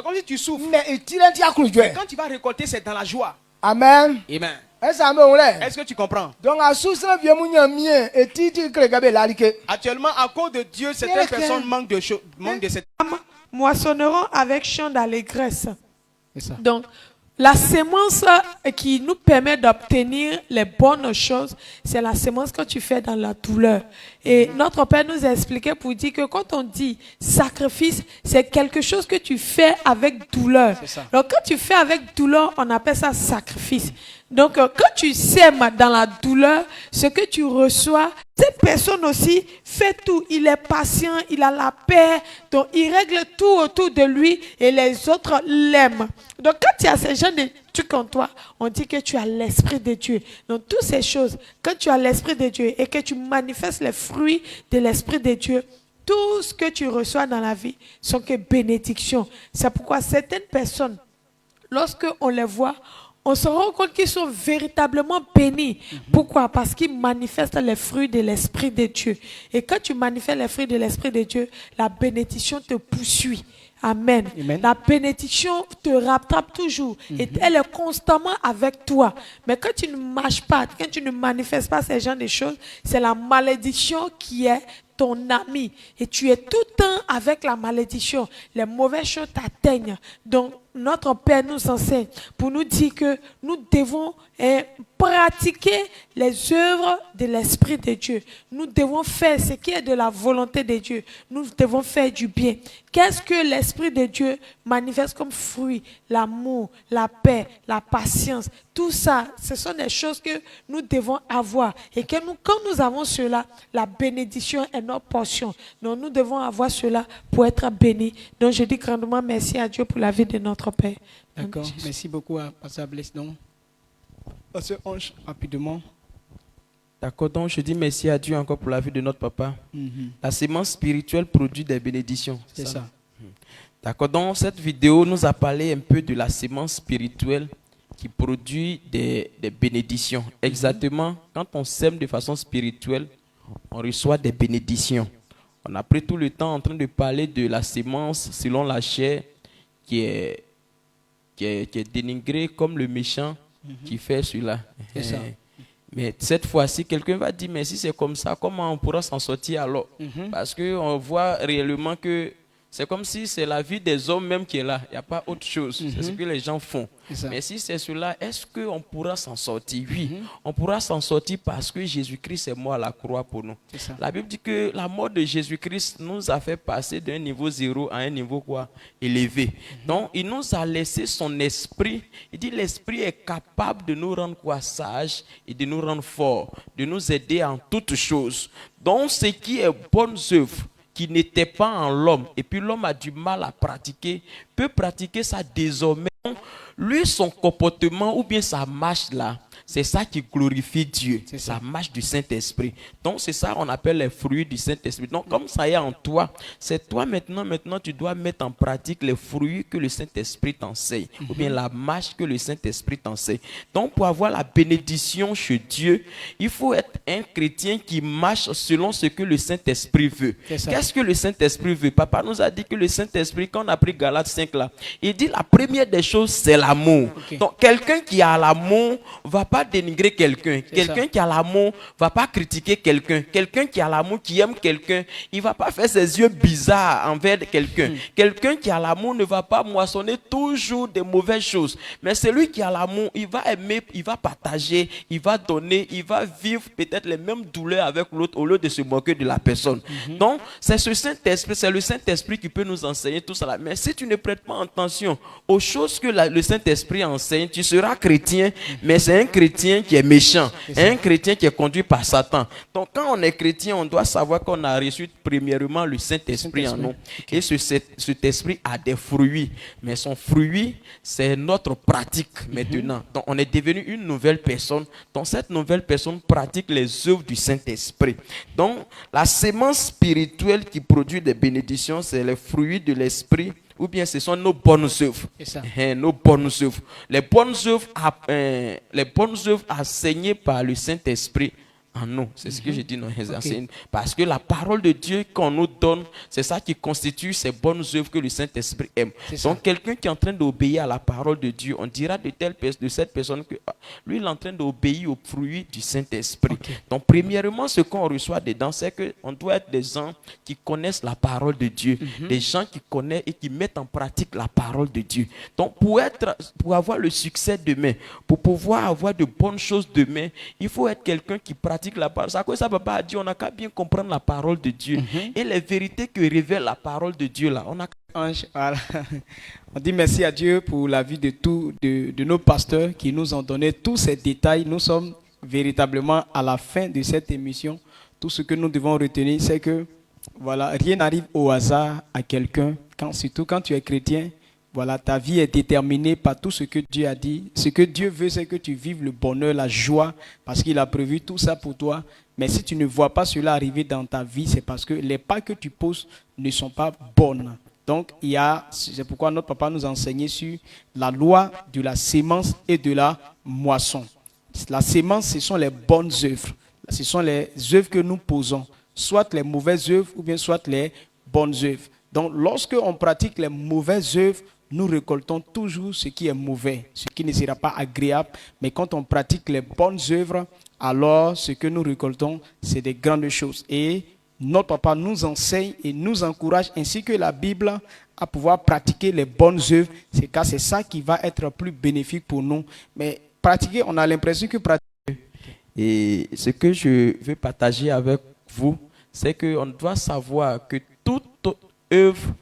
comme si tu souffres. Mais quand tu vas récolter, c'est dans la joie. Amen. Amen. Est-ce que tu comprends? Actuellement, à cause de Dieu, certaines personnes manquent de cette. Moissonneront avec chant d'allégresse. Donc, la sémence qui nous permet d'obtenir les bonnes choses, c'est la sémence que tu fais dans la douleur. Et notre Père nous a expliqué pour dire que quand on dit sacrifice, c'est quelque chose que tu fais avec douleur. Donc quand tu fais avec douleur, on appelle ça sacrifice. Donc quand tu sèmes dans la douleur, ce que tu reçois, cette personne aussi fait tout. Il est patient, il a la paix, donc il règle tout autour de lui et les autres l'aiment. Donc quand tu as ces gens de trucs en toi, on dit que tu as l'Esprit de Dieu. Donc toutes ces choses, quand tu as l'Esprit de Dieu et que tu manifestes les fruits de l'Esprit de Dieu, tout ce que tu reçois dans la vie sont que bénédictions. C'est pourquoi certaines personnes, lorsque on les voit, on se rend compte qu'ils sont véritablement bénis. Pourquoi? Parce qu'ils manifestent les fruits de l'Esprit de Dieu. Et quand tu manifestes les fruits de l'Esprit de Dieu, la bénédiction te poursuit. Amen. Amen. La bénédiction te rattrape toujours. Et elle est constamment avec toi. Mais quand tu ne marches pas, quand tu ne manifestes pas ces genres de choses, c'est la malédiction qui est ton ami. Et tu es tout le temps avec la malédiction. Les mauvaises choses t'atteignent. Donc, notre Père nous enseigne pour nous dire que nous devons pratiquer les œuvres de l'Esprit de Dieu. Nous devons faire ce qui est de la volonté de Dieu. Nous devons faire du bien. Qu'est-ce que l'Esprit de Dieu manifeste comme fruit? L'amour, la paix, la patience. Tout ça, ce sont des choses que nous devons avoir. Et que quand nous avons cela, la bénédiction est notre portion. Donc nous devons avoir cela pour être bénis. Donc je dis grandement merci à Dieu pour la vie de notre Père. D'accord. Merci beaucoup à Pasteur Blaise. Donc, Pasteur Ange, rapidement. D'accord, donc je dis merci à Dieu encore pour la vie de notre papa. La sémence spirituelle produit des bénédictions. C'est ça. D'accord, donc cette vidéo nous a parlé un peu de la sémence spirituelle qui produit des bénédictions. Exactement, quand on sème de façon spirituelle, on reçoit des bénédictions. On a pris tout le temps en train de parler de la sémence selon la chair qui est dénigrée comme le méchant qui fait cela. C'est ça. Mais cette fois-ci, quelqu'un va dire, mais si c'est comme ça, comment on pourra s'en sortir alors? Parce qu'on voit réellement que c'est comme si c'est la vie des hommes même qui est là. Il n'y a pas autre chose. C'est ce que les gens font. Mais si c'est cela, est-ce qu'on pourra s'en sortir? Oui, on pourra s'en sortir parce que Jésus-Christ est mort à la croix pour nous. La Bible dit que la mort de Jésus-Christ nous a fait passer d'un niveau 0 à un niveau quoi? Élevé. Donc, il nous a laissé son esprit. Il dit l'esprit est capable de nous rendre quoi? Sages et de nous rendre forts, de nous aider en toutes choses. Donc, ce qui est bonnes œuvres, qui n'était pas en l'homme, et puis l'homme a du mal à pratiquer, peut pratiquer ça désormais. Lui, son comportement ou bien sa marche là, c'est ça qui glorifie Dieu, la marche du Saint-Esprit. Donc c'est ça qu'on appelle les fruits du Saint-Esprit. Donc comme ça est en toi, c'est toi maintenant tu dois mettre en pratique les fruits que le Saint-Esprit t'enseigne, ou bien la marche que le Saint-Esprit t'enseigne. Donc pour avoir la bénédiction chez Dieu, il faut être un chrétien qui marche selon ce que le Saint-Esprit veut. Qu'est-ce que le Saint-Esprit veut? Papa nous a dit que le Saint-Esprit, quand on a pris Galates 5 là, il dit la première des choses, c'est l'amour. Donc quelqu'un qui a l'amour va pas dénigrer quelqu'un. Quelqu'un qui a l'amour va pas critiquer quelqu'un. Quelqu'un qui a l'amour, qui aime quelqu'un, il va pas faire ses yeux bizarres envers quelqu'un. Quelqu'un qui a l'amour ne va pas moissonner toujours des mauvaises choses. Mais celui qui a l'amour, il va aimer, il va partager, il va donner, il va vivre peut-être les mêmes douleurs avec l'autre au lieu de se moquer de la personne. Donc, c'est ce Saint-Esprit, c'est le Saint-Esprit qui peut nous enseigner tout cela. Mais si tu ne prêtes pas attention aux choses que le Saint-Esprit enseigne, tu seras chrétien, mais c'est un chrétien qui est méchant, un chrétien qui est conduit par Satan. Donc quand on est chrétien, on doit savoir qu'on a reçu premièrement le Saint-Esprit en nous. Et cet esprit a des fruits, mais son fruit, c'est notre pratique maintenant. Donc on est devenu une nouvelle personne. Donc cette nouvelle personne pratique les œuvres du Saint-Esprit. Donc la sémence spirituelle qui produit des bénédictions, c'est les fruits de l'esprit, ou bien ce sont nos bonnes œuvres. Nos bonnes œuvres. Les bonnes œuvres enseignées par le Saint-Esprit en nous. C'est ce que je dis dans les enseignements. Parce que la parole de Dieu qu'on nous donne, c'est ça qui constitue ces bonnes œuvres que le Saint-Esprit aime. Donc quelqu'un qui est en train d'obéir à la parole de Dieu, on dira de cette personne que lui, il est en train d'obéir aux fruits du Saint-Esprit. Donc premièrement, ce qu'on reçoit dedans, c'est qu'on doit être des gens qui connaissent la parole de Dieu. Des gens qui connaissent et qui mettent en pratique la parole de Dieu. Donc pour avoir le succès demain, pour pouvoir avoir de bonnes choses demain, il faut être quelqu'un qui pratique la parole. Ça, papa a dit, on n'a qu'à bien comprendre la parole de Dieu. Et les vérités que révèle la parole de Dieu là, on a voilà. On dit merci à Dieu pour la vie de nos pasteurs qui nous ont donné tous ces détails. Nous sommes véritablement à la fin de cette émission. Tout ce que nous devons retenir, c'est que voilà, rien n'arrive au hasard à quelqu'un, surtout quand tu es chrétien. Voilà, ta vie est déterminée par tout ce que Dieu a dit. Ce que Dieu veut, c'est que tu vives le bonheur, la joie, parce qu'il a prévu tout ça pour toi. Mais si tu ne vois pas cela arriver dans ta vie, c'est parce que les pas que tu poses ne sont pas bonnes. Donc, c'est pourquoi notre papa nous a enseigné sur la loi de la sémence et de la moisson. La sémence, ce sont les bonnes œuvres. Ce sont les œuvres que nous posons, soit les mauvaises œuvres ou bien soit les bonnes œuvres. Donc, lorsque on pratique les mauvaises œuvres, nous récoltons toujours ce qui est mauvais, ce qui ne sera pas agréable. Mais quand on pratique les bonnes œuvres, alors ce que nous récoltons, c'est des grandes choses. Et notre papa nous enseigne et nous encourage, ainsi que la Bible, à pouvoir pratiquer les bonnes œuvres. C'est ça qui va être plus bénéfique pour nous. Mais pratiquer, on a l'impression que pratiquer. Et ce que je veux partager avec vous, c'est qu'on doit savoir que toute œuvre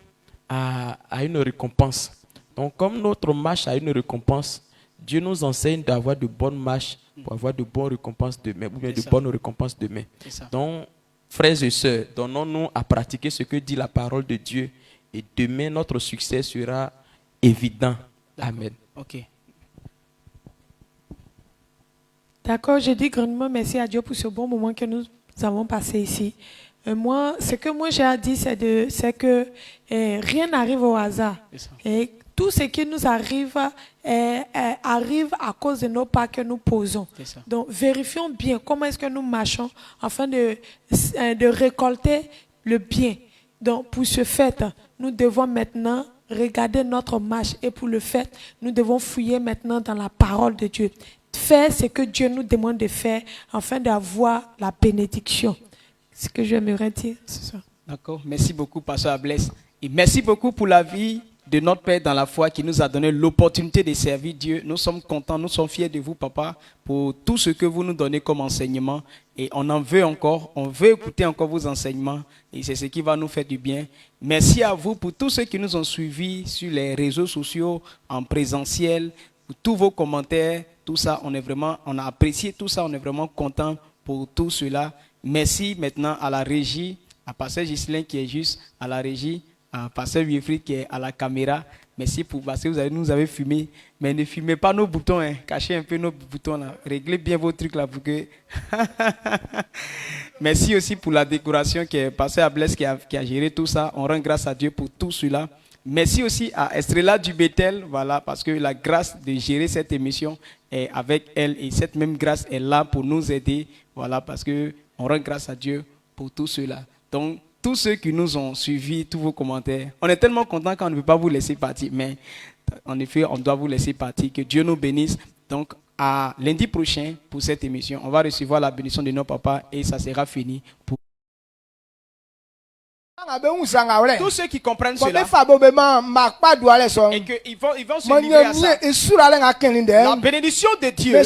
a une récompense. Donc, comme notre marche a une récompense, Dieu nous enseigne d'avoir de bonnes marches pour avoir de bonnes récompenses demain, ou bien de bonnes récompenses demain. Donc, frères et sœurs, donnons-nous à pratiquer ce que dit la parole de Dieu, et demain notre succès sera évident. Amen. Ok. D'accord, je dis grandement merci à Dieu pour ce bon moment que nous avons passé ici. Ce que moi j'ai à dire, c'est que rien n'arrive au hasard. Et tout ce qui nous arrive arrive à cause de nos pas que nous posons. Donc vérifions bien comment est-ce que nous marchons afin de récolter le bien. Donc pour ce fait, nous devons maintenant regarder notre marche, et pour le fait, nous devons fouiller maintenant dans la parole de Dieu. Faire ce que Dieu nous demande de faire afin d'avoir la bénédiction. C'est ce que j'aimerais dire ce soir. D'accord. Merci beaucoup, Pasteur Ablès. Et merci beaucoup pour la vie de notre Père dans la foi qui nous a donné l'opportunité de servir Dieu. Nous sommes contents, nous sommes fiers de vous, Papa, pour tout ce que vous nous donnez comme enseignement. Et on en veut encore, on veut écouter encore vos enseignements. Et c'est ce qui va nous faire du bien. Merci à vous pour tous ceux qui nous ont suivis sur les réseaux sociaux, en présentiel, pour tous vos commentaires. Tout ça, on a apprécié tout ça, on est vraiment content pour tout cela. Merci maintenant à la régie, à Pasteur Ghislain qui est juste à la régie, à Pasteur Wilfried qui est à la caméra. Merci parce que vous nous avez filmé, mais ne filmez pas nos boutons, hein. Cachez un peu nos boutons là, réglez bien vos trucs là pour que... Merci aussi pour la décoration qui est Pasteur Ablès qui a géré tout ça. On rend grâce à Dieu pour tout cela. Merci aussi à Estrella du Bethel, voilà, parce que la grâce de gérer cette émission est avec elle, et cette même grâce est là pour nous aider, voilà, parce que on rend grâce à Dieu pour tout cela. Donc, tous ceux qui nous ont suivis, tous vos commentaires, on est tellement contents qu'on ne peut pas vous laisser partir, mais en effet, on doit vous laisser partir. Que Dieu nous bénisse. Donc, à lundi prochain pour cette émission, on va recevoir la bénédiction de nos papas et ça sera fini pour... Tous ceux qui comprennent cela et qu'ils vont se livrer à ça. La bénédiction de Dieu. Et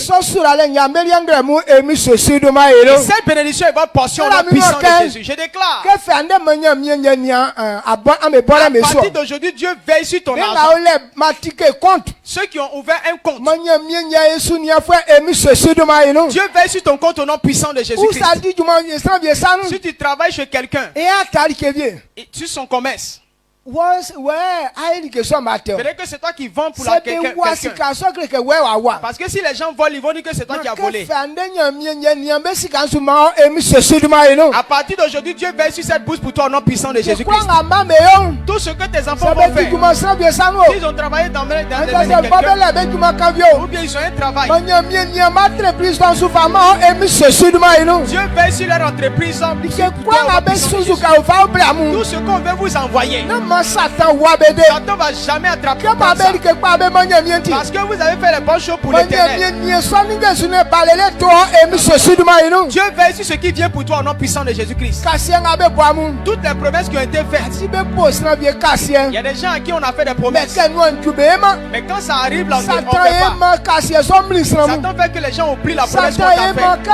cette bénédiction est votre portion, la puissance de Jésus. Je déclare. À partir d'aujourd'hui, Dieu veille sur ton argent. Ceux qui ont ouvert un compte. Dieu veille sur ton compte au nom puissant de Jésus-Christ. Si tu travailles chez quelqu'un, sur son commerce, peut-être que c'est toi qui vends pour quelqu'un. Parce que si les gens volent, ils vont dire que c'est toi qui as volé. À partir d'aujourd'hui, Dieu veille sur cette bourse pour toi au nom puissant de Jésus-Christ. Tout ce que tes enfants vont faire, s'ils ont travaillé dans quelqu'un, ou bien ils ont un travail, Dieu veille sur leur entreprise. Tout ce qu'on veut vous envoyer, Satan ne va jamais attraper par ça. Parce que vous avez fait les bonnes choses pour l'Éternel. Dieu veille sur ce qui vient pour toi au nom puissant de Jésus-Christ. Toutes les promesses qui ont été faites, il y a des gens à qui on a fait des promesses, mais quand ça arrive là, on ne fait pas. Satan fait que les gens oublient la promesse qu'on t'a faite.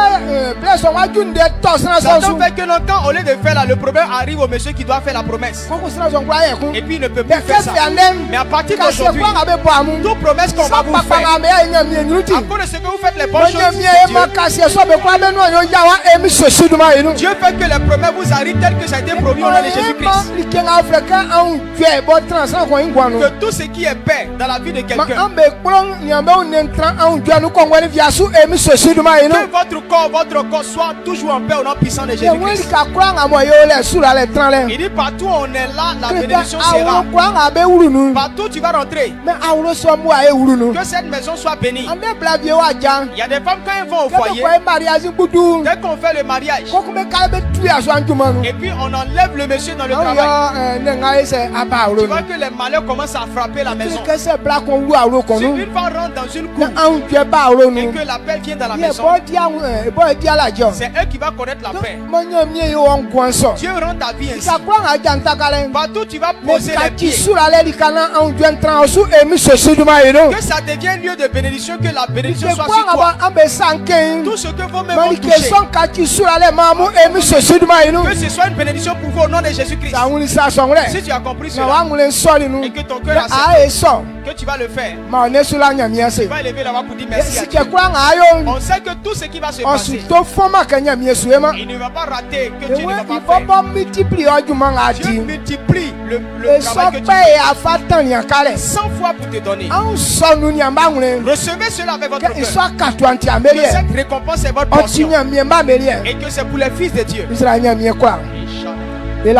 Satan fait que quand au lieu de faire là, le problème arrive au monsieur qui doit faire la promesse. Et puis il ne peut plus faire ça. Mais à partir d'aujourd'hui, toute promesse qu'on va vous faire, à cause de ce que vous faites les bonnes choses, Dieu fait que les promesses vous arrivent telles que ça a été promis au nom de Jésus-Christ. Que tout ce qui est paix dans la vie de quelqu'un, que votre corps soit toujours en paix au nom puissant de Jésus-Christ. Il dit partout où on est là, la bénédiction bénédiction sera. Partout tu vas rentrer. Que cette maison soit bénie. Il y a des femmes quand elles vont au foyer, dès qu'on fait le mariage, et puis on enlève le monsieur dans le travail, tu vois que les malheurs commencent à frapper la maison. Si une femme rentre dans une cour et que la paix vient dans la maison, c'est eux qui vont connaître la paix. Dieu rend ta vie ainsi. Partout tu vas poser les pieds. Que ça devienne lieu de bénédiction, que la bénédiction soit sur toi. Tout ce que vos mains vont toucher, que ce soit une bénédiction pour vous au nom de Jésus-Christ. Si tu as compris cela et que ton cœur accepte, que tu vas le faire, tu vas élever la voix pour dire merci à Dieu. On sait que tout ce qui va se passer, il ne va pas rater, que Dieu ne va pas faire. Dieu multiplie le travail que tu fais 100 fois pour te donner. Recevez cela avec votre cœur. Que cette récompense est votre portion et que c'est pour les fils de Dieu. Inch'Allah.